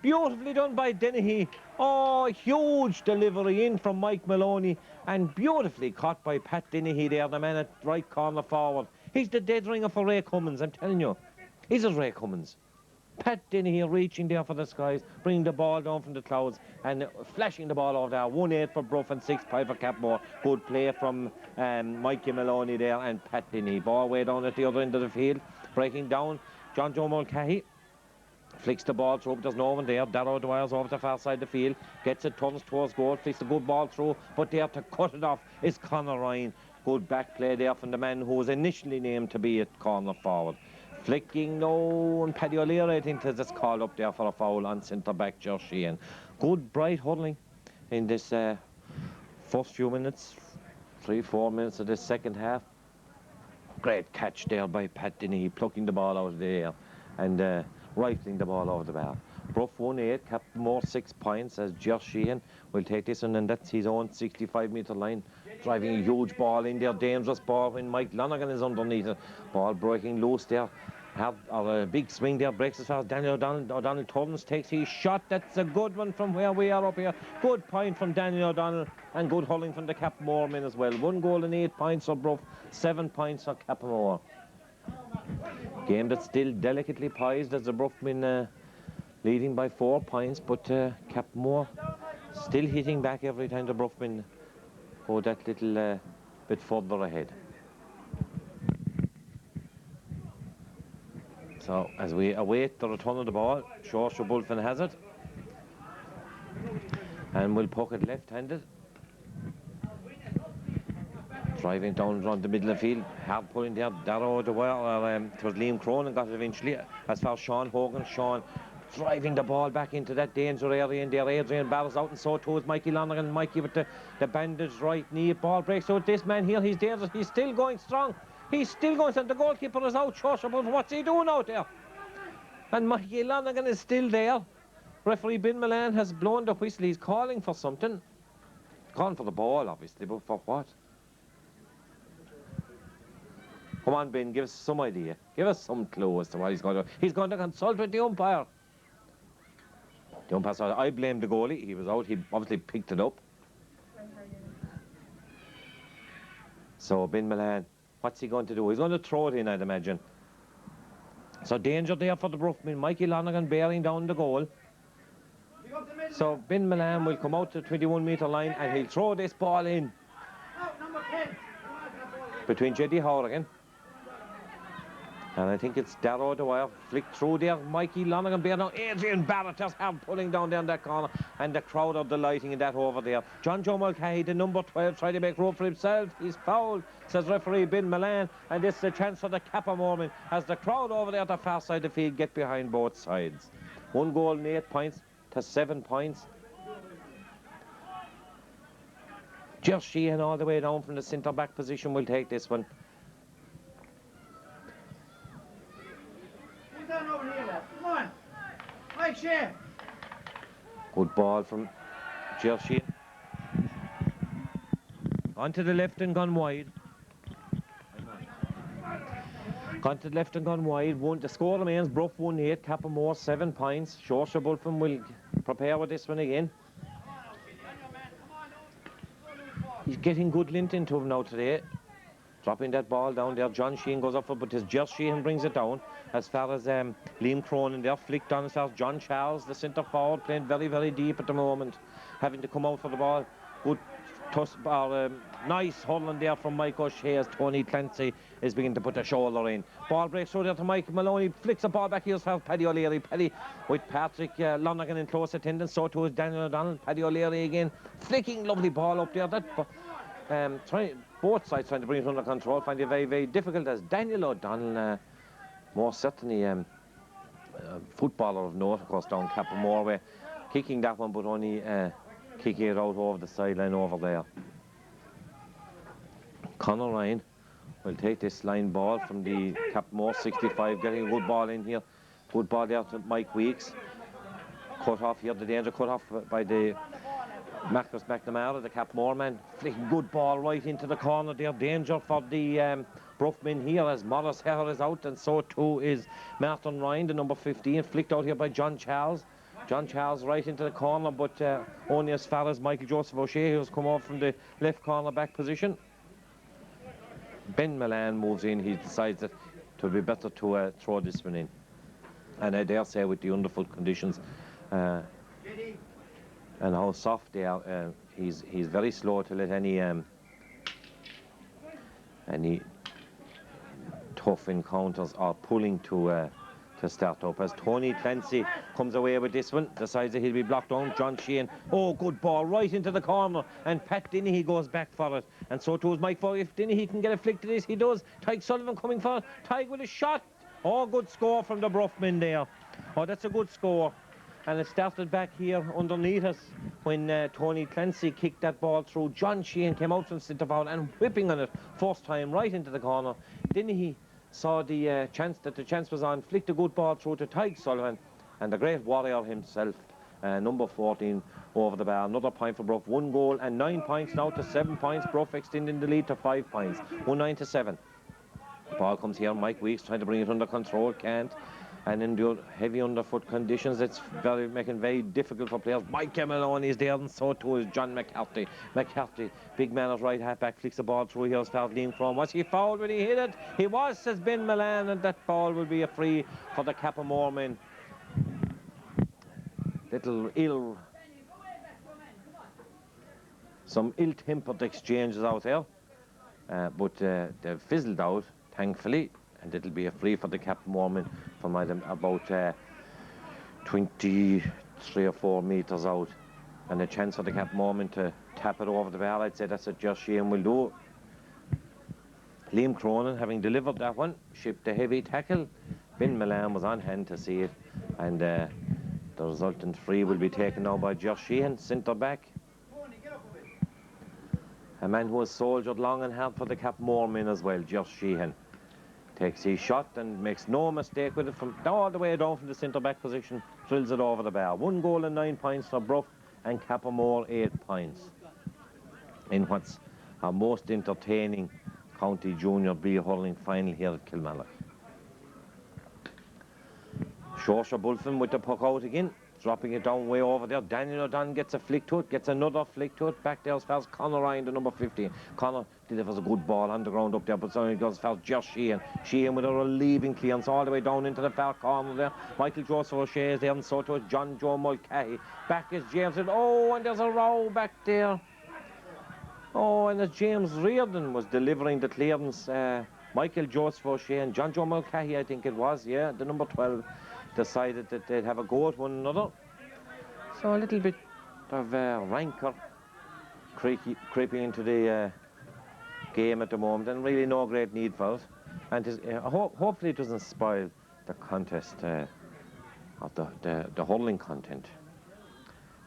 Beautifully done by Dennehy. Oh, huge delivery in from Mike Maloney, and beautifully caught by Pat Dennehy there, the man at right corner forward. He's the dead ringer for Ray Cummins, I'm telling you. He's a Ray Cummins. Pat Dennehy reaching there for the skies, bringing the ball down from the clouds and flashing the ball over there. 1-8 for Bruff and 6-5 for Cappamore. Good play from Mikey Maloney there and Pat Dennehy. Ball way down at the other end of the field. Breaking down, John Joe Mulcahy flicks the ball through, but there's no one there. Darrow Dwyer's over the far side of the field, gets it, turns towards goal, flicks the good ball through, but there to cut it off is Conor Ryan. Good back play there from the man who was initially named to be at corner forward. Flicking, no, and Paddy O'Leary, I think, is called up there for a foul on centre back Josh Sheehan. Good bright hurling in this first few minutes, 3-4 minutes of this second half. Great catch there by Pat Dennehy, plucking the ball out of the air and rifling the ball over the bar. Bruff 1-8, Cappamore 6 points as Josh Sheehan will take this one, and that's his own 65-metre line. Driving a huge ball in there, dangerous ball when Mike Lonergan is underneath it. Ball breaking loose there. A big swing there, breaks as far as Daniel O'Donnell. O'Donnell turns, takes his shot. That's a good one from where we are up here. Good point from Daniel O'Donnell and good hurling from the Cappamore men as well. 1 goal and 8 points for Bruff, 7 points for Cappamore. Game that's still delicately poised as the Bruff men leading by 4 points, but Cappamore still hitting back every time the Bruff men go that little bit further ahead. So as we await the return of the ball, Shorshire Wolfen has it and will puck it left-handed. Driving down around the middle of the field, hard pulling there, Darrow the wire, it was Liam Cronin got it eventually, as far as Sean Hogan. Sean driving the ball back into that danger area in there. Adrian Barr's out, and so too is Mikey Lonergan. Mikey with the bandaged right knee. Ball breaks out. This man here, he's dangerous. He's still going strong. He's still going strong. The goalkeeper is out. What's he doing out there? And Mikey Lonergan is still there. Referee Ben Milan has blown the whistle. He's calling for something. Calling for the ball, obviously, but for what? Come on, Ben, give us some idea. Give us some clue as to what he's going to do. He's going to consult with the umpire. The umpire said, I blame the goalie. He was out. He obviously picked it up. So, Ben Milan, what's he going to do? He's going to throw it in, I'd imagine. So, danger there for the Bruffman. Mikey Lonergan bearing down the goal. So, Ben Milan will come out to the 21-metre line and he'll throw this ball in. Between Jeddy Horgan. And I think it's Darrow the wire, flicked through there, Mikey Lonergan bear now, Adrian Barrett just hard pulling down there in that corner, and the crowd are delighting in that over there. John Joe Mulcahy, the number 12, trying to make room for himself. He's fouled, says referee Ben Milan, and this is a chance for the Kappa Mormon as the crowd over there at the far side of the field get behind both sides. 1 goal and 8 points to 7 points. Josh Sheehan all the way down from the centre back position will take this one. Come on, Mike Sheehan. Good ball from Josh Sheehan. On to the left and gone wide. Gone to the left and gone wide. The score remains Bruff 1-8, Cappamore 7 points. Shorshire Wolfen will prepare with this one again. He's getting good lint into him now today. Dropping that ball down there. John Sheehan goes up for it, but his Josh Sheehan brings it down. As far as Liam Cronin there, flicked on as far as John Charles, the centre forward, playing very, very deep at the moment. Having to come out for the ball. Good nice hurling there from Mike O'Shea as Tony Clency is beginning to put the shoulder in. Ball breaks through there to Mike Maloney, flicks the ball back here for Paddy O'Leary. Paddy with Patrick Lonergan in close attendance, so too is Daniel O'Donnell. Paddy O'Leary again, flicking lovely ball up there. That both sides trying to bring it under control, find it very, very difficult as Daniel O'Donnell most certainly footballer of note, of course, down Cappamore way, kicking that one, but only kicking it out over the sideline over there. Conor Ryan will take this line ball from the Cappamore 65, getting a good ball in here. Good ball there to Mike Weeks. Cut off here, the danger cut off by the Marcus McNamara, the Cappamore man. Flicking good ball right into the corner there. Danger for the Bronfman here as Morris Herr is out, and so too is Martin Ryan, the number 15, flicked out here by John Charles. John Charles right into the corner, but only as far as Michael Joseph O'Shea, who's come off from the left corner back position. Ben Milan moves in. He decides that it would be better to throw this one in. And I dare say with the underfoot conditions and how soft they are, he's very slow to let any tough encounters or pulling to start up. As Tony Clency comes away with this one, decides that he'll be blocked down. John Sheehan, oh, good ball right into the corner, and Pat Dennehy goes back for it, and so too is Mike Fogg. If Dennehy can get a flick to this, he does. Tyke Sullivan coming for it. Tyke with a shot. Oh, good score from the Bronfman there. Oh, that's a good score. And it started back here underneath us when Tony Clency kicked that ball through. John Sheehan came out from centre forward and whipping on it first time right into the corner. Dennehy saw the chance was on, flicked a good ball through to Tyke Sullivan, and the great warrior himself, number 14, over the bar. Another point for Bruff. 1 goal and 9 points now to 7 points. Bruff extending the lead to 5 points. 1-9 to 7. The ball comes here. Mike Weeks trying to bring it under control, can't. And in the heavy underfoot conditions, it's making very difficult for players. Mikey Maloney is there, and so too is John McCarthy. McCarthy, big man at right half-back, flicks the ball through here as far as Liam Crone. Was he fouled when he hit it? He was, says Ben Milan, and that ball will be a free for the Cappamore men. Some ill-tempered exchanges out there, but they've fizzled out, thankfully. And it'll be a free for the Cappamore men from about 23 or 4 metres out. And a chance for the Cappamore men to tap it over the bar. I'd say that's what Josh Sheehan will do. Liam Cronin, having delivered that one, shipped a heavy tackle. Ben Milan was on hand to see it. And the resultant free will be taken now by Josh Sheehan, centre back. A man who has soldiered long and hard for the Cappamore men as well, Josh Sheehan. Takes his shot and makes no mistake with it from all the way down from the centre-back position, drills it over the bar. 1 goal and 9 points for Bruff, and Cappamore 8 points. In what's our most entertaining County Junior B hurling final here at Kilmallock. Shosha Bulfin with the puck out again, dropping it down way over there. Daniel O'Donnell gets a flick to it, gets another flick to it. Back there as far as Conor Ryan, the number 15. Conor delivers a good ball on the ground up there, but so it goes as far as Josh Sheehan. Sheehan with a relieving clearance all the way down into the far corner there. Michael Joseph O'Shea is there, and so too is John Joe Mulcahy. Back is James, and oh, and there's a row back there. Oh, and as James Reardon was delivering the clearance, Michael Joseph O'Shea and John Joe Mulcahy, I think it was, yeah, the number 12, decided that they'd have a go at one another. So a little bit of rancor creeping into the game at the moment, and really no great need for it. And hopefully it doesn't spoil the contest, of the hurling content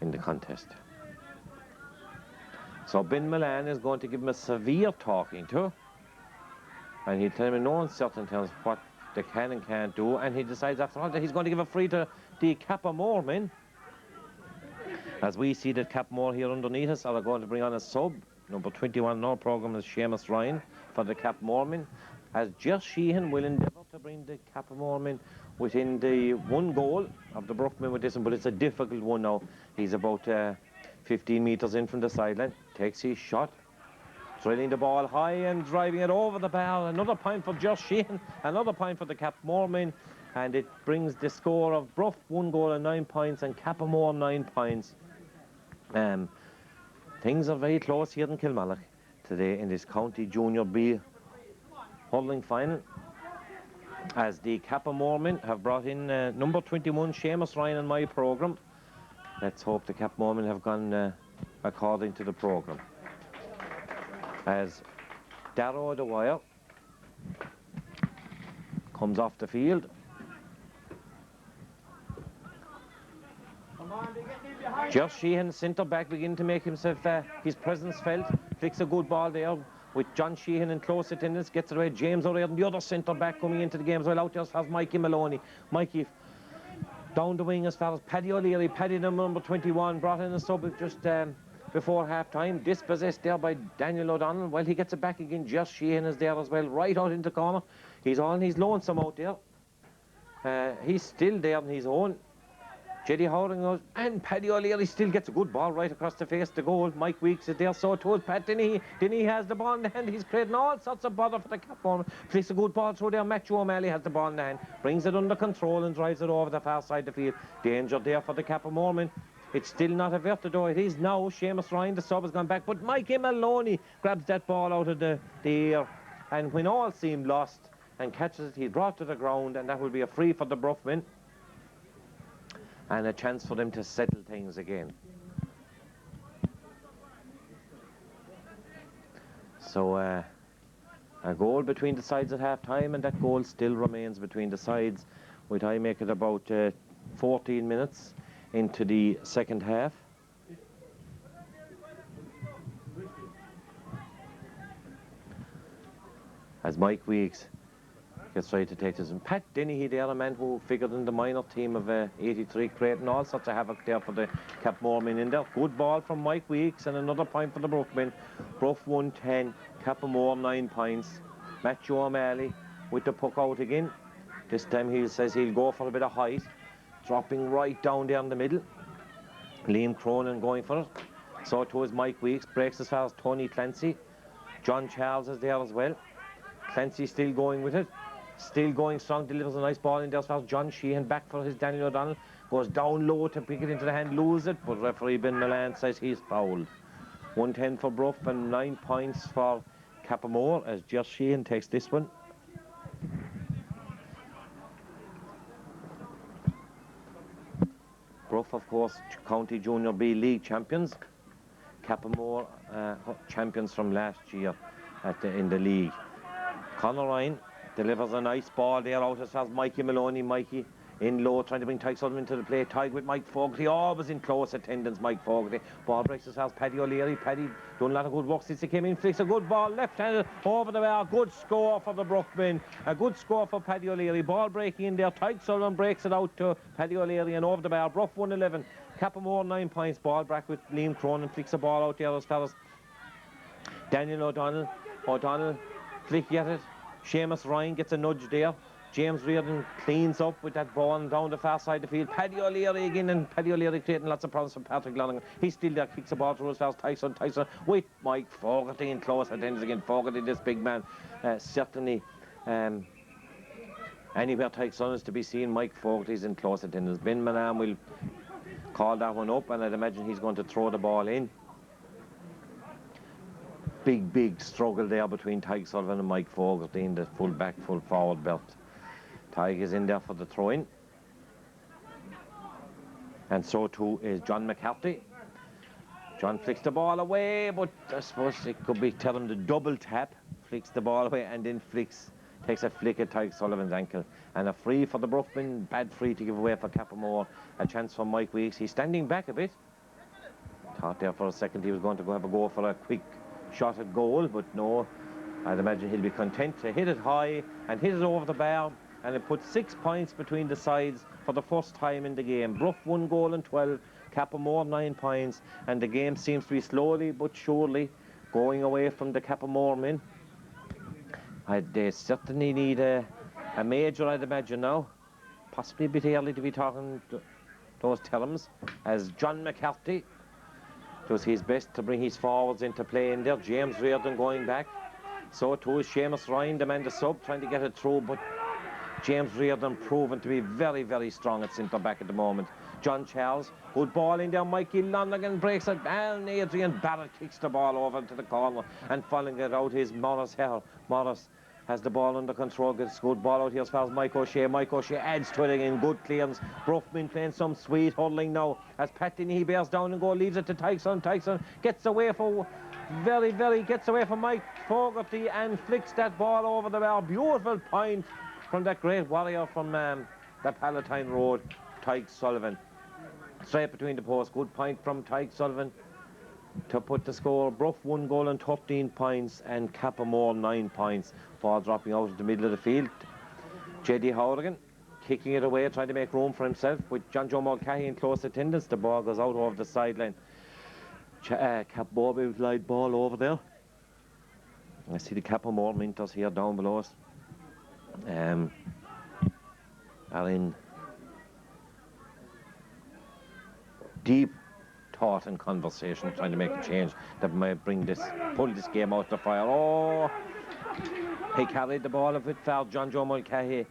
in the contest. So Ben Milan is going to give him a severe talking to, and he'll tell him in no uncertain terms what they can and can't do, and he decides after all that he's going to give a free to the Cappamore men. As we see that Cappamore here underneath us are going to bring on a sub, number 21 in our programme is Sheamus Ryan for the Cappamore men, as Josh Sheehan will endeavour to bring the Cappamore men within the 1 goal of the Bronfman with this one, but it's a difficult one now. He's about 15 metres in from the sideline, takes his shot, drilling the ball high and driving it over the bar. Another point for Josh Sheehan, another point for the Cappamore men, and it brings the score of Bruff 1 goal and 9 points and Cappamore 9 points. Things are very close here in Kilmallock today in this County Junior B hurling final, as the Cappamore men have brought in number 21 Sheamus Ryan in my programme. Let's hope the Cappamore men have gone according to the programme. As Darrow the Wire comes off the field, Josh Sheehan, centre back, begin to make himself his presence felt. Flicks a good ball there with John Sheehan in close attendance. Gets it away. James O'Neill, the other centre back, coming into the game as well. Out there as far as Mikey Maloney. Mikey down the wing as far as Paddy O'Leary. Paddy, number 21, brought in a sub just before half time. Dispossessed there by Daniel O'Donnell. Well, he gets it back again. Josh Sheehan is there as well, right out into the corner. He's on his lonesome out there. He's still there on his own. Jeddy Hurling goes, and Paddy O'Leary still gets a good ball right across the face, the goal. Mike Weeks is there, so too is Pat Denis. Denis has the ball in the hand. He's creating all sorts of bother for the Cappamore. Flicks a good ball through there. Matthew O'Malley has the ball in the hand, brings it under control and drives it over the far side of the field. Danger there for the Cappamore. It's still not averted though. It is now. Sheamus Ryan, the sub, has gone back, but Mikey Maloney grabs that ball out of the air, and when all seemed lost, and catches it, he's brought to the ground, and that will be a free for the Bruffman. And a chance for them to settle things again. So a goal between the sides at half-time, and that goal still remains between the sides, with I make it about 14 minutes into the second half. As Mike Weeks gets ready to take this. And Pat Dennehy there, a man who figured in the minor team of 83, creating all sorts of havoc there for the Cappamore in there. Good ball from Mike Weeks, and another point for the Bruffmen. Bruff 110, Cappamore 9 points. Matthew O'Malley with the puck out again. This time he says he'll go for a bit of height, dropping right down there in the middle. Liam Cronin going for it. So too is Mike Weeks, breaks as far as Tony Clency. John Charles is there as well. Clency still going with it. Still going strong, delivers a nice ball in there as far as John Sheehan, back for his Daniel O'Donnell. Goes down low to pick it into the hand, lose it, but referee Ben Milan says he's fouled. 110 for Bruff and 9 points for Cappamore as Josh Sheehan takes this one. Bruff, of course, County Junior B League champions. Cappamore champions from last year in the league. Conor Ryan delivers a nice ball there out as far as Mikey Maloney. Mikey in low, trying to bring Tyke Sullivan into the play. Tyke with Mike Fogarty, always in close attendance, Mike Fogarty. Ball breaks as far as Paddy O'Leary. Paddy doing a lot of good work since he came in. Flicks a good ball, left-handed over the bar. Good score for the Bruffmen. A good score for Paddy O'Leary. Ball breaking in there. Tyke Sullivan breaks it out to Paddy O'Leary and over the bar. Bruff 111. Cappamore 9 points. Ball back with Liam Cronin. Flicks the ball out there as far as Daniel O'Donnell. O'Donnell flick at it. Sheamus Ryan gets a nudge there. James Reardon cleans up with that ball down the far side of the field. Paddy O'Leary again, and Paddy O'Leary creating lots of problems for Patrick Lonergan. He's still there, kicks the ball through as far as Tyson with Mike Fogarty in close attendance again. Fogarty, this big man, certainly anywhere Tyson is to be seen, Mike Fogarty's in close attendance. Ben Milan will call that one up, and I'd imagine he's going to throw the ball in. Big struggle there between Tyke Sullivan and Mike Fogarty in the full back, full forward belt. Tyke is in there for the throw-in. And so too is John McCarthy. John flicks the ball away, but I suppose it could be telling the double tap. Flicks the ball away and then takes a flick at Tyke Sullivan's ankle. And a free for the Bruffmen, bad free to give away for Cappamore. A chance for Mike Weeks. He's standing back a bit. Thought there for a second he was going to go have a go for a quick shot at goal, but no, I'd imagine he'll be content to hit it high and hit it over the bar, and it puts 6 points between the sides for the first time in the game. Bruff 1 goal and 12, Cappamore 9 points, and the game seems to be slowly but surely going away from the Cappamore men. They certainly need a major, I'd imagine now. Possibly a bit early to be talking those terms, as John McCarthy does his best to bring his forwards into play in there. James Reardon going back. So too is Sheamus Ryan, the man the sub, trying to get it through, but James Reardon proven to be very strong at centre back at the moment. John Charles, good ball in there. Mikey Lonergan breaks it, and Adrian Barrett kicks the ball over into the corner, and following it out is Morris Hell. Morris has the ball under control, gets good ball out here as far as Mike O'Shea. Mike O'Shea adds to it again, good clearance. Bruffman playing some sweet hurling now as Pat Dennehy bears down and goal, leaves it to Tyson. Tyson gets away for gets away from Mike Fogarty and flicks that ball over the bar. Beautiful point from that great warrior from the Palatine Road, Tyke Sullivan. Straight between the posts. Good point from Tyke Sullivan to put the score. Bruff 1 goal and 13 points, and Cappamore 9 points. Ball dropping out of the middle of the field. J.D. Horrigan kicking it away, trying to make room for himself with John Joe Mulcahy in close attendance. The ball goes out over the sideline. Cappamore with light ball over there. I see the Cappamore Minters here down below us. Are in deep thought and conversation, trying to make a change that might pull this game out the fire. Oh, he carried the ball a bit foul, John Joe Mulcahy.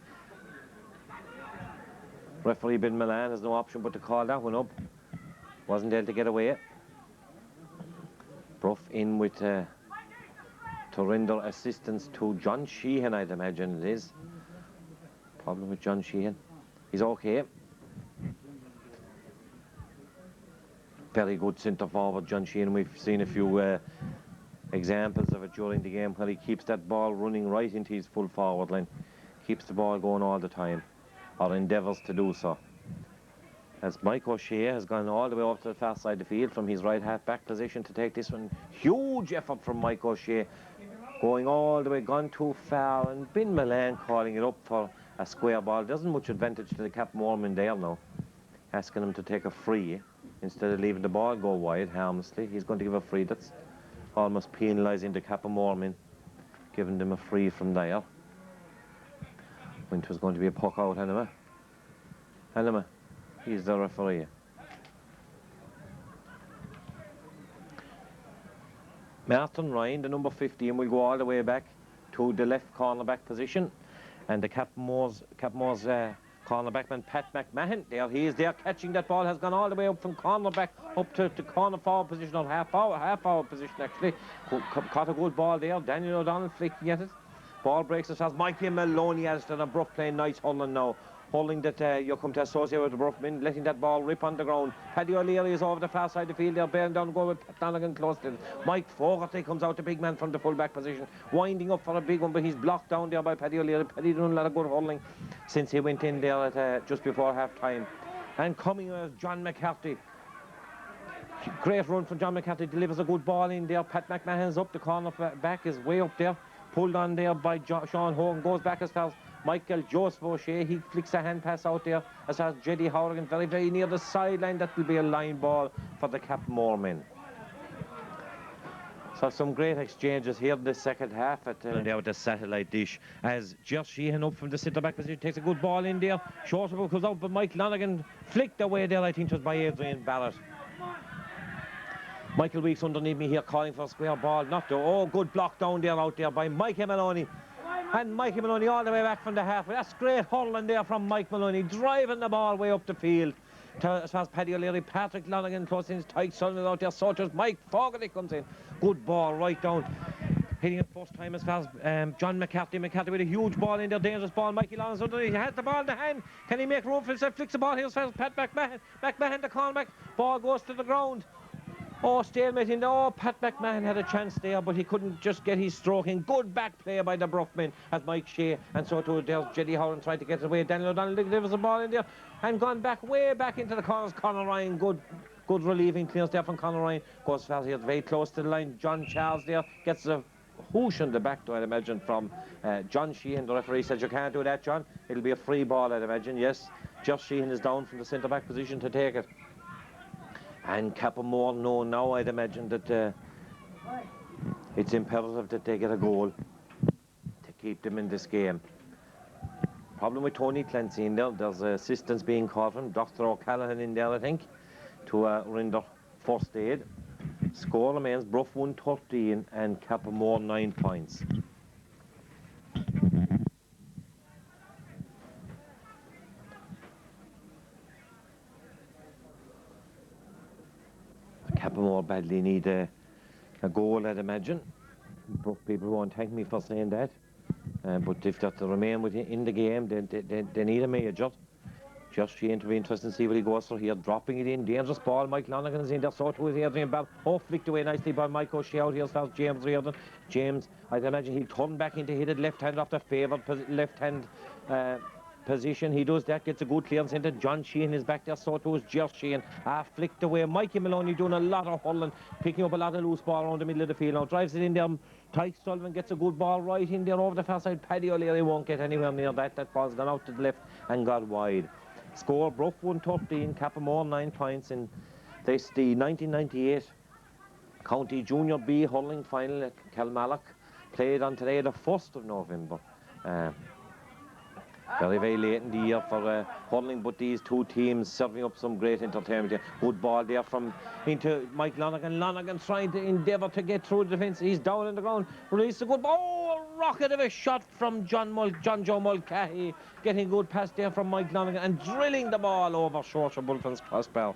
Referee Ben Milan has no option but to call that one up. Wasn't able to get away. Bruff in with to render assistance to John Sheehan, I'd imagine it is. Problem with John Sheehan. He's okay. Very good centre forward, John Sheehan. We've seen a few examples of it during the game where he keeps that ball running right into his full forward line. Keeps the ball going all the time, or endeavours to do so. As Mike O'Shea has gone all the way over to the far side of the field from his right half-back position to take this one. Huge effort from Mike O'Shea. Going all the way, gone too far, and Ben Milan calling it up for a square ball. Doesn't much advantage to the Cappamore there now. Asking him to take a free instead of leaving the ball go wide harmlessly. He's going to give a free. That's almost penalising the Cappamore, giving them a free from there. When it was going to be a puck out anyway. He's the referee. Martin Ryan, the number 15, will go all the way back to the left cornerback position. And the Cappamore's cornerbackman, Pat McMahon, there he is there catching that ball, has gone all the way up from cornerback up to corner forward position, or half forward position actually. Caught a good ball there. Daniel O'Donnell flicking at it. Ball breaks as far as Mikey and Maloney as to the Bruff playing nice hurling now. Hurling that you come to associate with the Bronfman, letting that ball rip on the ground. Paddy O'Leary is over the far side of the field there, bearing down the goal with Pat Donegan close to it. Mike Fogarty comes out, the big man from the full-back position, winding up for a big one, but he's blocked down there by Paddy O'Leary. Paddy doing a lot of good hurling since he went in there at just before half-time. And coming was John McCarthy. Great run from John McCarthy, delivers a good ball in there. Pat McMahon's up, the corner back is way up there. Pulled on there by Sean Hogan, goes back as far as Michael Joseph O'Shea. He flicks a hand pass out there as far as J.D. Horrigan, very, very near the sideline. That will be a line ball for the Cappamore men. So some great exchanges here in the second half at there with the satellite dish as Josh Sheehan up from the centre-back position takes a good ball in there. Short of it goes out, but Mike Lonergan flicked away there, I think it was by Adrian Barrett. Michael Weeks underneath me here calling for a square ball. Not though. Oh, good block down there out there by Mikey Maloney. And Mikey Maloney all the way back from the half. That's great hurling there from Mike Maloney, driving the ball way up the field. As far as Paddy O'Leary, Patrick Lonergan close in, Tyke Sullivan out there, Soldiers, Mike Fogarty comes in. Good ball right down. Hitting it first time as far as John McCarthy. McCarthy with a huge ball in there, dangerous ball. Mikey Lawrence underneath, he has the ball in the hand. Can he make room for himself? Flicks the ball here as far as Pat McMahon. McMahon the cornerback. Ball goes to the ground. Oh, stalemate in there. Oh, Pat McMahon had a chance there, but he couldn't just get his stroke in. Good back play by the Bronfman as Mike Shea, and so too there's J.D. Howland trying to get it away. Daniel O'Donnell delivers the ball in there and gone back, way back into the corners. Conor Ryan, good relieving clearance there from Conor Ryan. Goes fast here, very close to the line. John Charles there gets a whoosh on the back, though, I'd imagine, from John Sheehan. The referee says, you can't do that, John. It'll be a free ball, I'd imagine. Yes, Josh Sheehan is down from the centre-back position to take it. And Cappamore know now, I'd imagine, that it's imperative that they get a goal to keep them in this game. Problem with Tony Clency in there. There's assistance being called from Dr. O'Callaghan in there, I think, to render first aid. Score remains Bruff 113 and Cappamore 9 points. Cappamore badly need a goal, I'd imagine. Bruff people won't thank me for saying that. But if they're to remain in the game, they need a major. Just Sheehan to be interested to see what he goes for here. Dropping it in. Dangerous ball. Mike Lonergan is in there. So too is Adrian Bell. Oh, flicked away nicely by Mike O'Shea out here as far as James Reardon. James, I'd imagine he'll turn back into hit it left hand off the favoured left hand position. He does that, gets a good clearance into John Sheehan is back there, so too is Jer Sheehan. Flicked away. Mikey Maloney doing a lot of hurling, picking up a lot of loose ball around the middle of the field. Now drives it in there. Tyke Sullivan gets a good ball right in there over the far side. Paddy O'Leary won't get anywhere near that. That ball's gone out to the left and got wide. Score, Bruff 113, Cappamore 9 points in this, the 1998 County Junior B hurling final at Kilmallock, played on today the 1st of November. Very, very late in the year for hurling, but these two teams serving up some great entertainment here. Good ball there from into Mike Lonergan. Lonergan trying to endeavour to get through the defence. He's down on the ground. Release a good ball. Oh, a rocket of a shot from John Joe Mulcahy. Getting a good pass there from Mike Lonergan and drilling the ball over Shorter Bulfin's crossbar.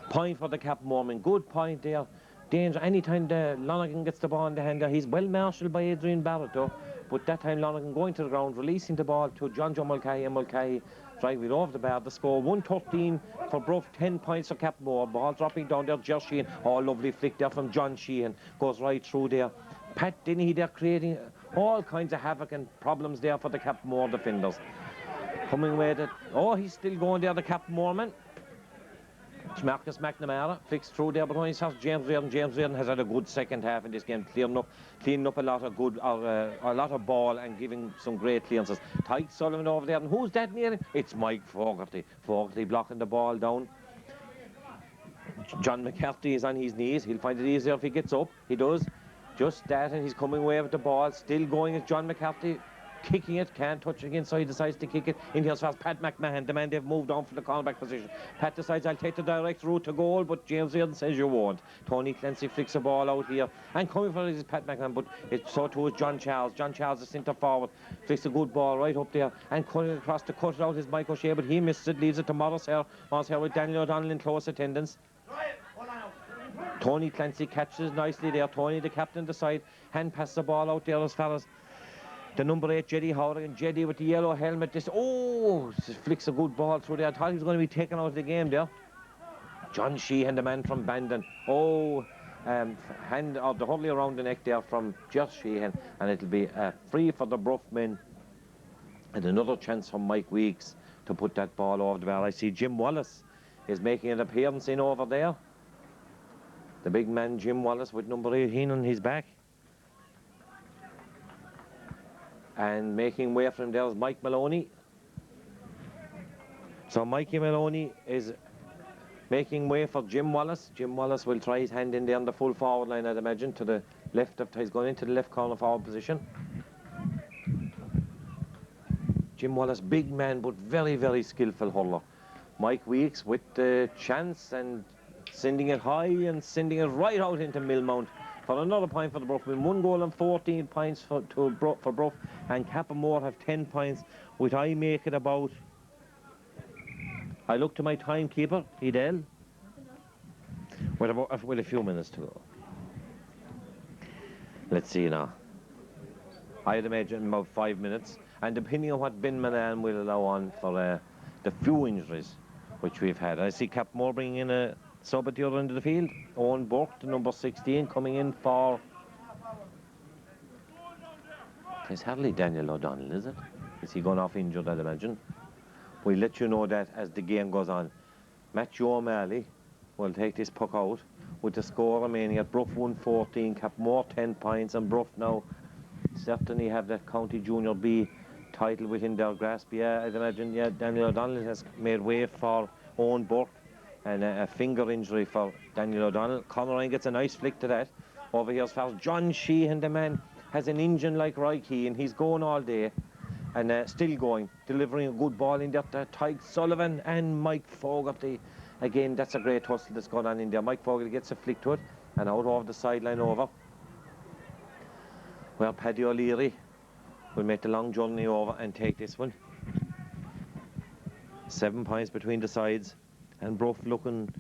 Point for the Cappamore. Good point there. Danger anytime the Lonergan gets the ball in the hand there. He's well marshalled by Adrian Barrett though. But that time Lonergan going to the ground, releasing the ball to John Joe Mulcahy, and Mulcahy driving it over the bar. The score 113 for Bruff, 10 points for Cappamore. Ball dropping down there, Jer Sheehan. Oh, lovely flick there from John Sheehan. Goes right through there. Pat Denny there creating all kinds of havoc and problems there for the Cappamore defenders. Coming away that, oh, he's still going there, the Cappamore man. Marcus McNamara flicks through there, but when he starts James Reardon. James Reardon has had a good second half in this game, cleaning up a lot of good, a lot of ball and giving some great clearances. Tyke Sullivan over there, and who's that near him? It's Mike Fogarty. Fogarty blocking the ball down. John McCarthy is on his knees. He'll find it easier if he gets up. He does. Just that, and he's coming away with the ball. Still going is John McCarthy. Kicking it, can't touch it inside, decides to kick it in here as fast. Pat McMahon, the man they've moved on from the cornerback position. Pat decides, I'll take the direct route to goal, but James Reardon says you won't. Tony Clency flicks the ball out here, and coming for it is Pat McMahon, but it's so too is John Charles. John Charles, the centre forward, flicks a good ball right up there, and cutting across to cut it out is Mike O'Shea, but he misses it, leaves it to Morris here with Daniel O'Donnell in close attendance. Tony Clency catches nicely there. Tony, the captain, decides, hand passes the ball out there as far as the number 8, Jeddy Howard, and Jeddy with the yellow helmet. Flicks a good ball through there. I thought he was going to be taken out of the game there. John Sheehan, the man from Bandon. Hand of the hurley around the neck there from Jer Sheehan, and it'll be free for the Bruff men. And another chance from Mike Weeks to put that ball over the bar. I see Jim Wallace is making an appearance in over there. The big man, Jim Wallace, with number 18 on his back. And making way for him there is Mike Maloney. So Mikey Maloney is making way for Jim Wallace. Jim Wallace will try his hand in there on the full forward line, I'd imagine, to the left of, he's going into the left corner forward position. Jim Wallace, big man, but very, very skillful hurler. Mike Weeks with the chance and sending it high and sending it right out into Millmount. For another point for the Bronfman, 1 goal and 14 points for Bruff, and Cappamore have 10 points, which I make it about. I look to my timekeeper, Hidel, with a few minutes to go. Let's see now. I'd imagine about 5 minutes, and depending on what Ben Manan will allow on for the few injuries which we've had. I see Cappamore bringing in a sub at the other end of the field. Owen Burke, the number 16, coming in for... It's hardly Daniel O'Donnell, is it? Is he gone off injured, I'd imagine? We'll let you know that as the game goes on. Matthew O'Malley will take this puck out with the score remaining at Bruff 114, Cappamore 10 points, and Bruff now certainly have that County Junior B title within their grasp. Yeah, I'd imagine, yeah, Daniel O'Donnell has made way for Owen Burke, and a finger injury for Daniel O'Donnell. Conor Ryan gets a nice flick to that. Over here as far as John Sheehan, the man, has an engine like Roy Keane. He's going all day and still going, delivering a good ball in there to Tyke Sullivan and Mike Fogarty. Again, that's a great hustle that's going on in there. Mike Fogarty gets a flick to it and out over the sideline over. Well, Paddy O'Leary will make the long journey over and take this one. 7 points between the sides, and Bruff looking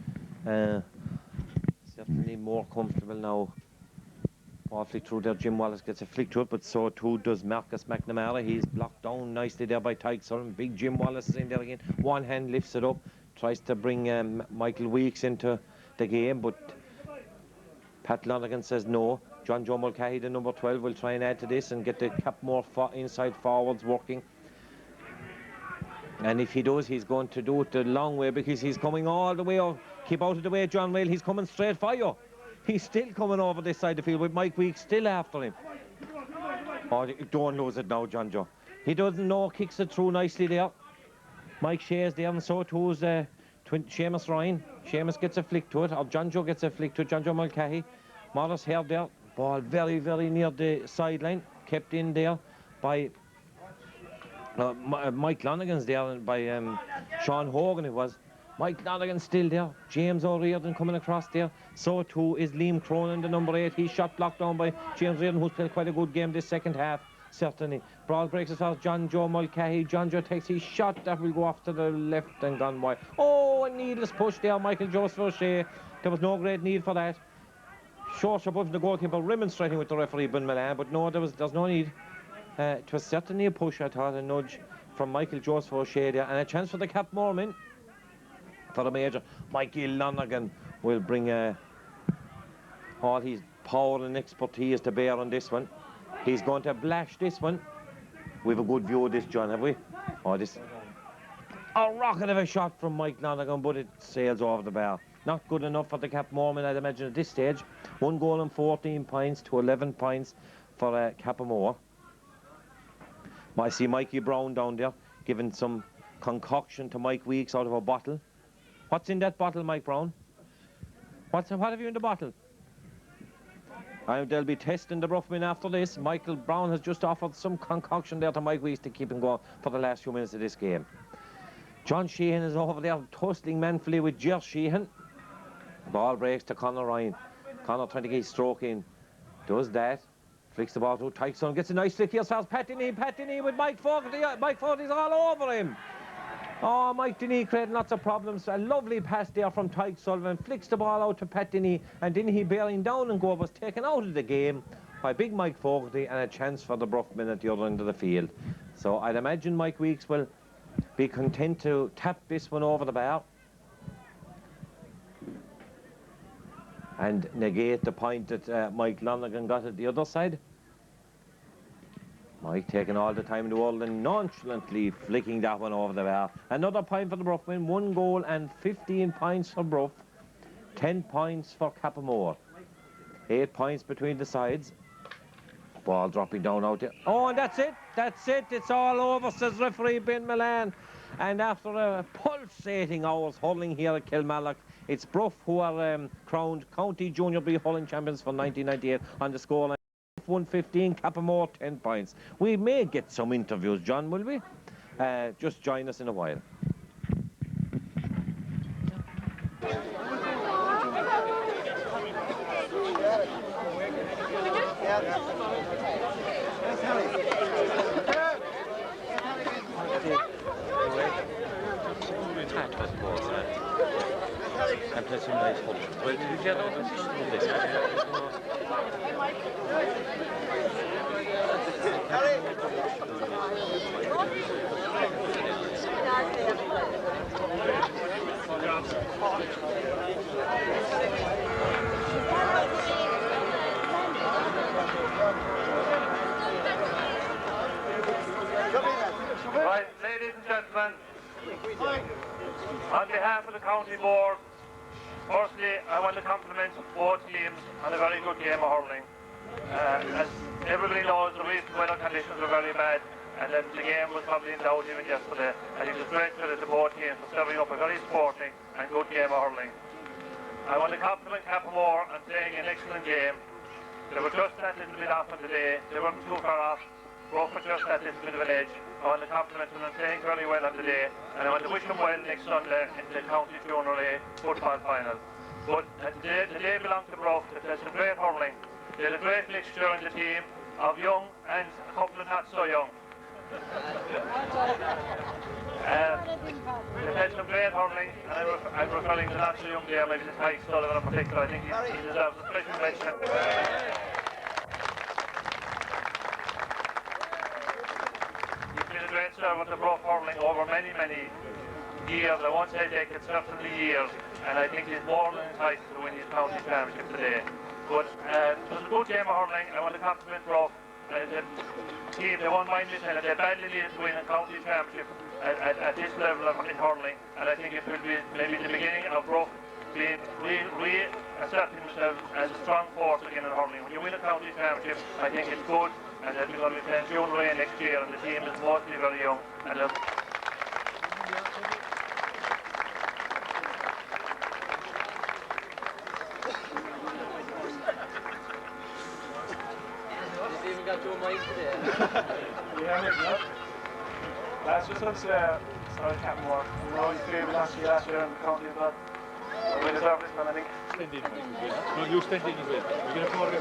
certainly more comfortable now. Ball flick through there, Jim Wallace gets a flick to it, but so too does Marcus McNamara. He's blocked down nicely there by Tyke Sullivan. Big Jim Wallace is in there again. One hand lifts it up, tries to bring Michael Weeks into the game, but Pat Lonergan says no. John Joe Mulcahy, the number 12, will try and add to this and get the Cappamore inside forwards working. And if he does, he's going to do it the long way because he's coming all the way up. Keep out of the way, John Whale. He's coming straight for you. He's still coming over this side of the field with Mike Weeks still after him. Oh, don't lose it now, John Joe. He doesn't know, kicks it through nicely there. Mike Shea's there, and so too's Sheamus Ryan. Sheamus gets a flick to it, or John Joe gets a flick to it. John Joe Mulcahy. Morris held there. Ball very, very near the sideline. Kept in there by Mike Lonigan's there, by Sean Hogan it was. Mike Lonigan still there. James O'Riordan coming across there. So too is Liam Cronin, the number 8. He's shot blocked down by James O'Riordan, who's played quite a good game this second half. Certainly. Broad breaks as far as John Joe Mulcahy. John Joe takes his shot that will go off to the left and gone wide. Oh, a needless push there, Michael Joseph O'Shea. There was no great need for that. Short above the goalkeeper remonstrating with the referee, Ben Milan, but no, there's no need. It was certainly a push, I thought, a nudge from Michael Joseph O'Shea there, and a chance for the Cappamore men. For the major, Mikey Lonergan will bring all his power and expertise to bear on this one. He's going to blash this one. We have a good view of this, John, have we? Oh, this... A rocket of a shot from Mike Lonergan, but it sails over the bar. Not good enough for the Cappamore men, I'd imagine, at this stage. 1 goal and 14 points to 11 points for Cappamore. I see Mikey Brown down there giving some concoction to Mike Weeks out of a bottle. What's in that bottle, Mike Brown? What have you in the bottle? They'll be testing the Bronfman after this. Michael Brown has just offered some concoction there to Mike Weeks to keep him going for the last few minutes of this game. John Sheehan is over there tussling manfully with Jer Sheehan. Ball breaks to Conor Ryan. Conor trying to get his stroke in. Does that. Flicks the ball to Tyson. Gets a nice flick here. Starts Pat Denis with Mike Fogarty. Mike Fogarty's all over him. Oh, Mike Denis creating lots of problems. A lovely pass there from Tyke Sullivan. Flicks the ball out to Pat Denis. And Denis bearing down and go was taken out of the game by big Mike Fogarty, and a chance for the Bronfman at the other end of the field. So I'd imagine Mike Weeks will be content to tap this one over the bar and negate the point that Mike Lonergan got at the other side. Mike taking all the time in the world and nonchalantly flicking that one over the bar. Another point for the Bronfman. 1 goal and 15 points for Bruff. 10 points for Cappamore. 8 points between the sides. Ball dropping down out there. Oh, and that's it. That's it. It's all over, says referee Ben Milan. And after a pulsating hours hurling here at Kilmallock, it's Bruff who are crowned County Junior B hurling champions for 1998 on the scoreline. 115, Cappamore 10 points. We may get some interviews, John, will we? Just join us in a while. Right, ladies and gentlemen, on behalf of the county board, firstly, I want to compliment both teams on a very good game of hurling. As everybody knows, the recent weather conditions were very bad, and then the game was probably in doubt even yesterday. And it was great credit to both teams for serving up a very sporting and good game of hurling. I want to compliment Cappamore on playing an excellent game. They were just that little bit off on the day. They weren't too far off. Broke for just that little bit of an edge. I want to compliment them on playing very well on the day, and I want to wish them well next Sunday in the County Junior A football final. But the day belongs to Bruff. There's some great hurling. There's a great mixture in the team of young and a couple of not so young. They've had some great hurling, and I'm referring to not so young there, maybe to Tyke Sullivan in particular. I think he deserves a special mention. He's been a great servant to Bruff hurling over many, many years. I won't say decades, certainly years, and I think he's more than entitled to win his county championship today. But it was a good game of hurling. I want to compliment Bruff the team, they won't mind me saying that they badly need to win a county championship at this level in hurling, and I think it will be maybe the beginning of Bruff being reasserting themselves as a strong force again in hurling. When you win a county championship, I think it's good, and they're going to be playing June Ray next year, and the team is mostly very young. And That's just let's start Cappamore. We know he's favourite last year in the county, but we deserve this one, I think. Stand in, no, you stand in as well. We're going to go around.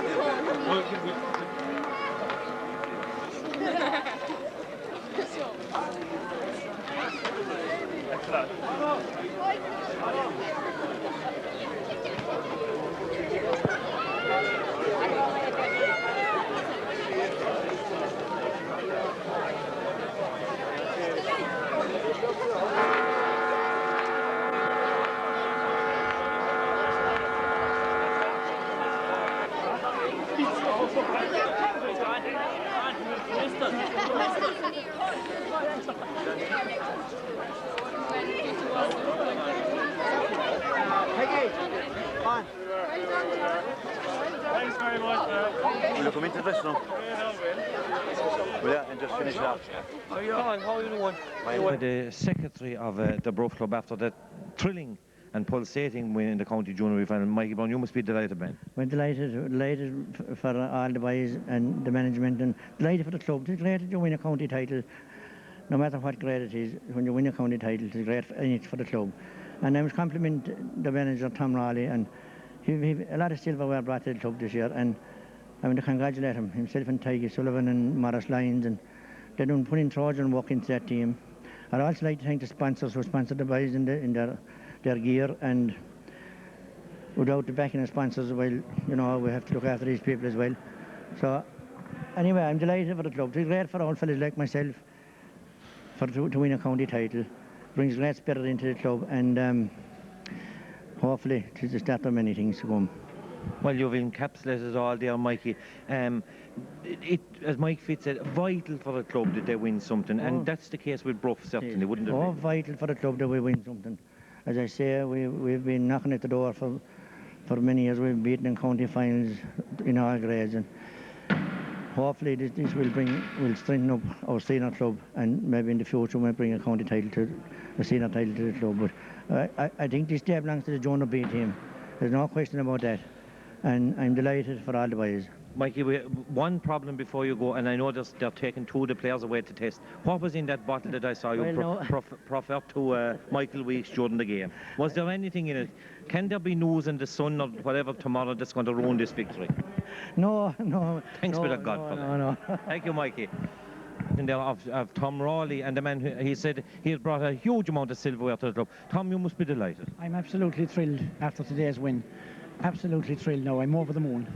Thanks very much. Will you come into this now? Will you? And just finish it off. How are you doing? I'm the secretary of the Bruff Club after that thrilling and pulsating win in the county junior final. Mikey Brown, you must be delighted, man. We're delighted for all the boys and the management, and delighted for the club. It's great that you win a county title, no matter what grade it is. When you win a county title, it's great for the club. And I must compliment the manager, Tom Raleigh, and he a lot of silverware brought to the club this year, and I want to congratulate him, himself and Tiggy Sullivan and Morris Lyons, and they're doing putting Trojan work into that team. I'd also like to thank the sponsors who sponsored the boys in their gear, and without the backing of sponsors, well, you know, we have to look after these people as well. So anyway, I'm delighted for the club. It's great for old fellas like myself to win a county title. Brings great spirit into the club, and hopefully it's the start of many things to come. Well, you've encapsulated it all there, Mikey. As Mike Fitz said, vital for the club that they win something, and that's the case with Bruff, certainly, wouldn't it? Oh, vital for the club that we win something. As I say, we've been knocking at the door for many years. We've beaten in county finals in all grades, and hopefully this will strengthen up our senior club, and maybe in the future we'll bring a county title a senior title to the club. But I think this day belongs to the junior B team. There's no question about that, and I'm delighted for all the boys. Mikey, one problem before you go, and I know they're taking two of the players away to test. What was in that bottle that I saw you proffer to Michael Weeks during the game? Was there anything in it? Can there be news in the Sun or whatever tomorrow that's going to ruin this victory? No. Thanks be to God for that. No. Thank you, Mikey. And there of Tom Raleigh, and the man he said he had brought a huge amount of silverware to the club. Tom, you must be delighted. I'm absolutely thrilled after today's win. Absolutely thrilled now. I'm over the moon.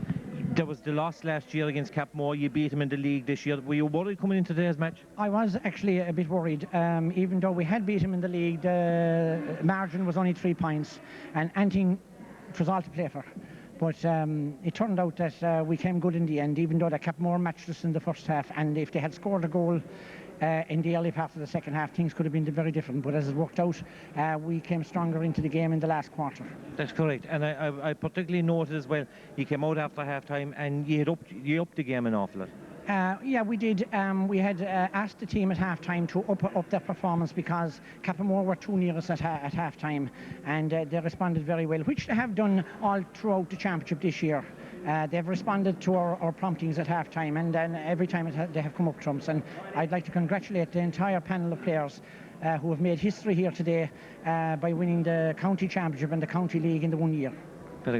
There was the loss last year against Cappamore. You beat him in the league this year. Were you worried coming into today's match? I was actually a bit worried. Even though we had beat him in the league, the margin was only 3 points, and anything it was all to play for. But it turned out that we came good in the end, even though the Cappamore matched us in the first half, and if they had scored a goal in the early part of the second half, things could have been very different. But as it worked out, we came stronger into the game in the last quarter. That's correct, and I particularly noted as well, you came out after half-time and you upped the game an awful lot. Yeah, we did. We had asked the team at half-time to up their performance because Cappamore were too near us at half-time, and they responded very well, which they have done all throughout the championship this year. They've responded to our promptings at half-time, and then every time they have come up trumps. And I'd like to congratulate the entire panel of players who have made history here today by winning the county championship and the county league in the 1 year. But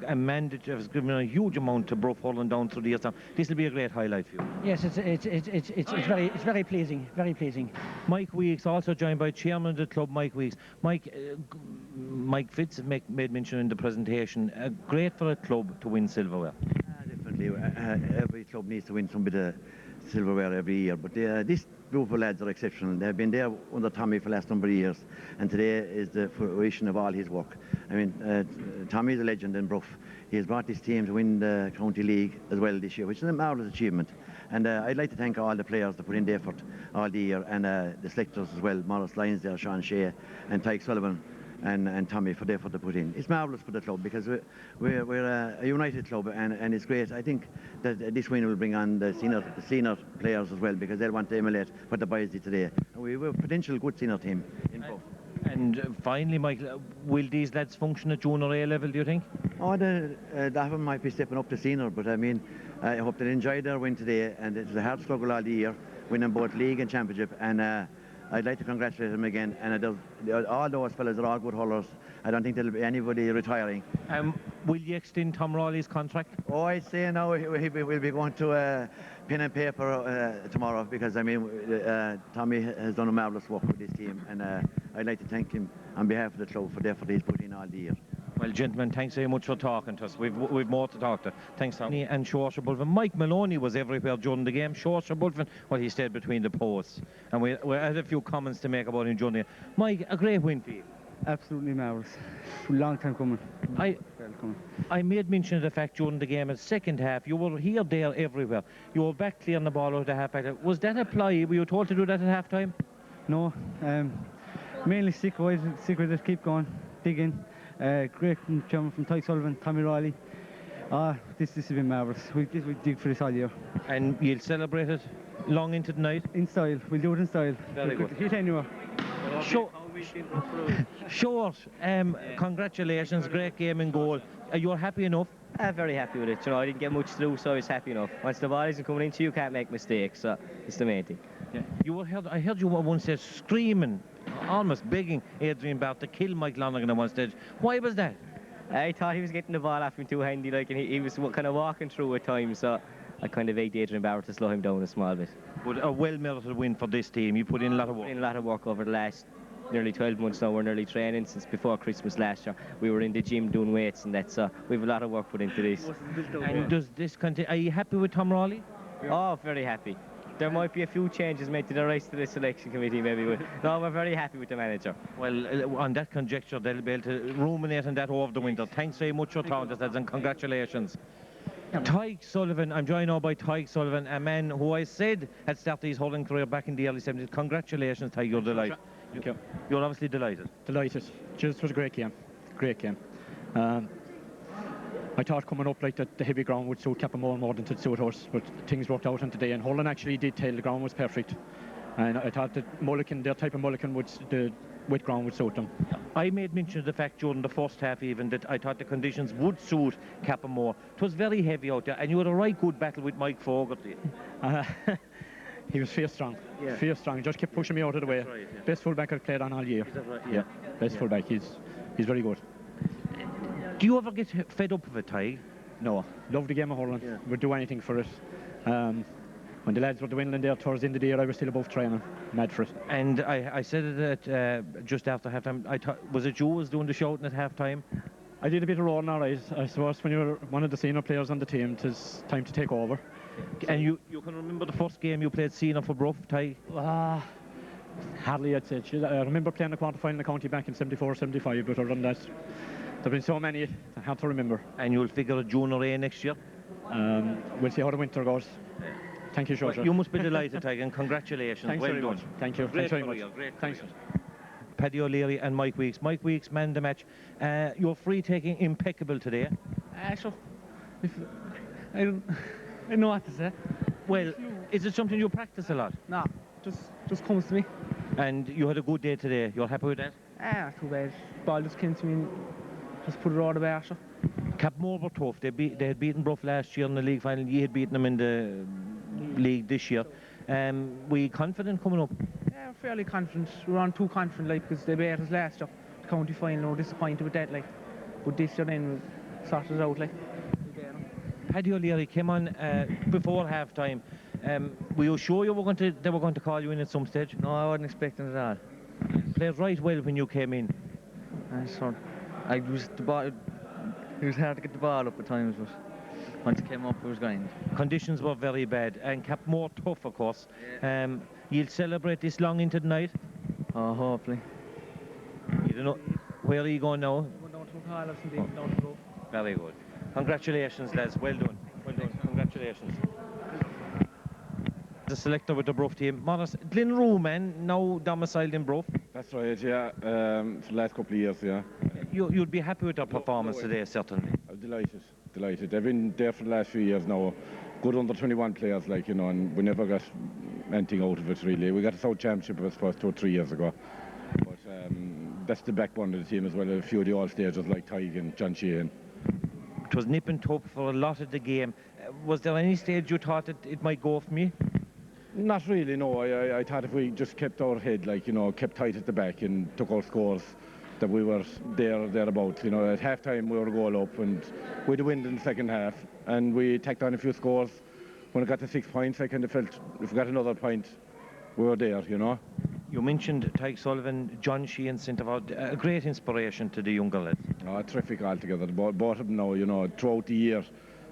a man that has given a huge amount to Bruff Hurling down through the years now. This will be a great highlight for you. Yes, it's very pleasing, very pleasing. Mike Weeks, also joined by Chairman of the club, Mike Weeks. Mike Fitz made mention in the presentation. Great for a club to win silverware. Definitely. Every club needs to win some bit of silverware every year, but this group of lads are exceptional. They've been there under Tommy for the last number of years, and today is the fruition of all his work. I mean, Tommy's a legend in Bruff. He has brought this team to win the County League as well this year, which is a marvellous achievement. And I'd like to thank all the players that put in the effort all the year, and the selectors as well, Morris Lyons there, Sean Shea, and Tyke Sullivan, and Tommy for the effort they put in. It's marvellous for the club because we're a united club, and it's great. I think that this win will bring on the senior players as well, because they'll want to emulate what the boys did today. And we have a potential good senior team in Bruff. And finally, Michael, will these lads function at junior A level, do you think? Oh, that one might be stepping up to senior, but I mean, I hope they enjoyed their win today, and it was a hard struggle all the year, winning both league and championship, and I'd like to congratulate them again. And all those fellas are all good hurlers. I don't think there'll be anybody retiring. Will you extend Tom Rawley's contract? Oh, I'd say now we'll be going to pen and paper tomorrow, because I mean Tommy has done a marvellous work with this team, and I'd like to thank him on behalf of the club for the effort he's put in all the year. Well, gentlemen, thanks very much for talking to us. We've more to talk to. Thanks, Tommy. And Shorter Bulfin. Mike Maloney was everywhere during the game. Shorter Bulfin, well, he stayed between the posts. And we had a few comments to make about him during the game. Mike, a great win for you. Absolutely marvellous. Long time coming. I made mention of the fact during the game, in the second half, you were here, there, everywhere. You were back clearing the ball out of the half-back. Was that a ply? Were you told to do that at half-time? No. Mainly stick with it, keep going, dig in. Great from Tyke Sullivan, Tommy Riley. This has been marvellous. We dig for this all year. And you'll celebrate it long into the night? In style. We'll do it in style. Very good. Hit anywhere. Short, congratulations, great game and goal. Are you happy enough? I'm very happy with it. You know, I didn't get much to do, so I was happy enough. Once the ball isn't coming into you, can't make mistakes, so it's the main thing. Yeah. I heard you once say screaming, almost begging Adrian Barth to kill Mike Lonergan at one stage. Why was that? I thought he was getting the ball off me too handy, like, and he was kind of walking through at times, so I kind of begged Adrian Barth to slow him down a small bit. But a well-merited win for this team. You put in a lot of work. Put in a lot of work over the last nearly 12 months now. We're nearly training since before Christmas last year. We were in the gym doing weights and that, so we have a lot of work put into this. And does this continue? Are you happy with Tom Rawley? Oh, very happy. There might be a few changes made to the rest of the selection committee, maybe, but no, we're very happy with the manager. Well, on that conjecture, they'll be able to ruminate on that over the winter. Thanks very much for talking to us, and congratulations. Tyke Sullivan, I'm joined now by Tyke Sullivan, a man who I said had started his hurling career back in the early 70s. Congratulations, Tyke, you're delighted. Thank you. You're obviously delighted. Delighted. Just was a great game. Great game. I thought coming up like the heavy ground would suit Cappamore more than to suit us, but things worked out on today, and Hurling actually did tell the ground was perfect. And I thought that their type of mulligan the wet ground would suit them. I made mention of the fact during the first half even that I thought the conditions would suit Cappamore. It was very heavy out there, and you had a right good battle with Mike Fogarty. He was fierce strong. Yeah. Fierce strong. He just kept pushing me out of the way. Right, yeah. Best fullback I've played on all year. Is that right? Yeah. Best fullback. He's very good. Do you ever get fed up with it, Ty? No. Love the game of hurling. Yeah. Would do anything for it. When the lads were winning there towards the end of the year, I was still above training. Mad for it. And I said it at, just after half-time. Was it you who was doing the shouting at half-time? I did a bit of rolling, all right. I suppose when you're one of the senior players on the team, it's time to take over. And you can remember the first game you played senior for Bruff, Ty? Hardly, I'd say. I remember playing the quarter-final in the county back in 74, 75, but other than that, there've been so many, I hard to remember. And you'll figure a junior A next year? We'll see how the winter goes. Thank you, George. Well, you must be delighted, Ty, and congratulations. Thanks very much. Thank you. Great Thanks very career, much. great Thanks. career. Paddy O'Leary and Mike Weeks. Mike Weeks manned the match. Your free-taking impeccable today. Sure. I don't know what to say. Well, is it something you practice a lot? No, just comes to me. And you had a good day today. You're happy with that? Not too bad. Ball just came to me and just put it all the way out. Cappamore were tough. They had beaten Bruff last year in the league final. You had beaten them in the league this year. Were you confident coming up? Yeah, fairly confident. We were on too confident, like, because they beat us last year. The county final, we were disappointed with that, like. But this year then we sorted it out, like. Paddy O'Leary came on before half-time. Were you sure they were going to call you in at some stage? No, I wasn't expecting it at all. Played right well when you came in. It was hard to get the ball up at times, but once it came up, it was grand. Conditions were very bad, and Cappamore tough, of course. You'll celebrate this long into the night? Oh, hopefully. You don't know. Where are you going now? We're down to Carlos and down to go. Very good. Congratulations, lads. Well done. Well done. Congratulations. The selector with the Bruff team. Modest, Glen Roman, now domiciled in Bruff. That's right, yeah. For the last couple of years, yeah. You'd be happy with their performance today, certainly. I'm delighted. They've been there for the last few years now. Good under 21 players, like, you know, and we never got anything out of it, really. We got the South Championship, I suppose, 2 or 3 years ago. But that's the backbone of the team as well. A few of the all-stagers like Tig and John Sheehan. It was nip and tuck for a lot of the game. Was there any stage you thought it might go for me? Not really, no. I thought if we just kept our head, like, you know, kept tight at the back and took our scores, that we were thereabouts. You know, at half-time we were a goal up and we had a win in the second half, and we tacked on a few scores. When it got to 6 points, I kind of felt if we got another point, we were there, you know. You mentioned Tig Sullivan, John Sheehan, centre-forward, a great inspiration to the younger lads. Oh, terrific altogether. Both of them now, you know, throughout the year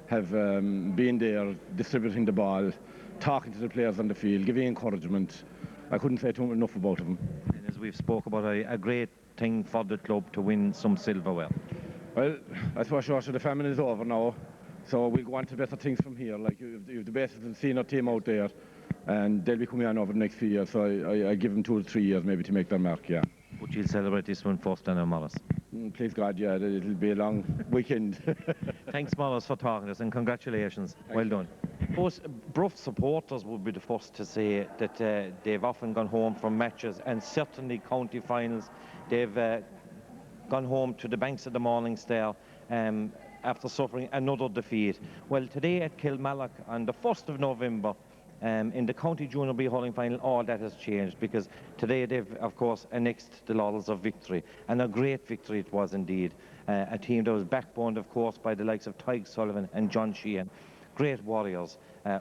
have been there, distributing the ball, talking to the players on the field, giving encouragement. I couldn't say too enough about them. And as we've spoke about, a great thing for the club to win some silverware. Well, I suppose the famine is over now, so we'll go on to better things from here. Like, you've the best and senior team out there, and they'll be coming on over the next few years, so I give them 2 or 3 years maybe to make their mark, yeah. But you'll celebrate this one first, then, Morris. Please God, yeah, it'll be a long weekend. Thanks, Morris, for talking to us, and congratulations. Thanks. Well done. Both Bruff supporters would be the first to say that they've often gone home from matches, and certainly county finals. They've gone home to the banks of the Morning Star after suffering another defeat. Well, today at Kilmallock on the 1st of November, in the County Junior B hurling final, all that has changed, because today they've, of course, annexed the laurels of victory, and a great victory it was indeed. A team that was backboned, of course, by the likes of Tig Sullivan and John Sheehan. Great warriors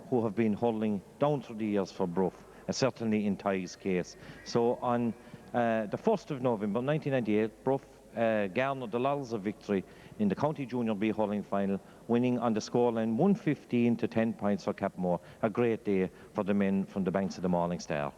who have been hurling down through the years for Bruff, certainly in Tig's case. So on the 1st of November 1998, Bruff garnered the laurels of victory in the County Junior B hurling final, winning on the scoreline 115 to 10 points for Cappamore. A great day for the men from the banks of the Morning Star.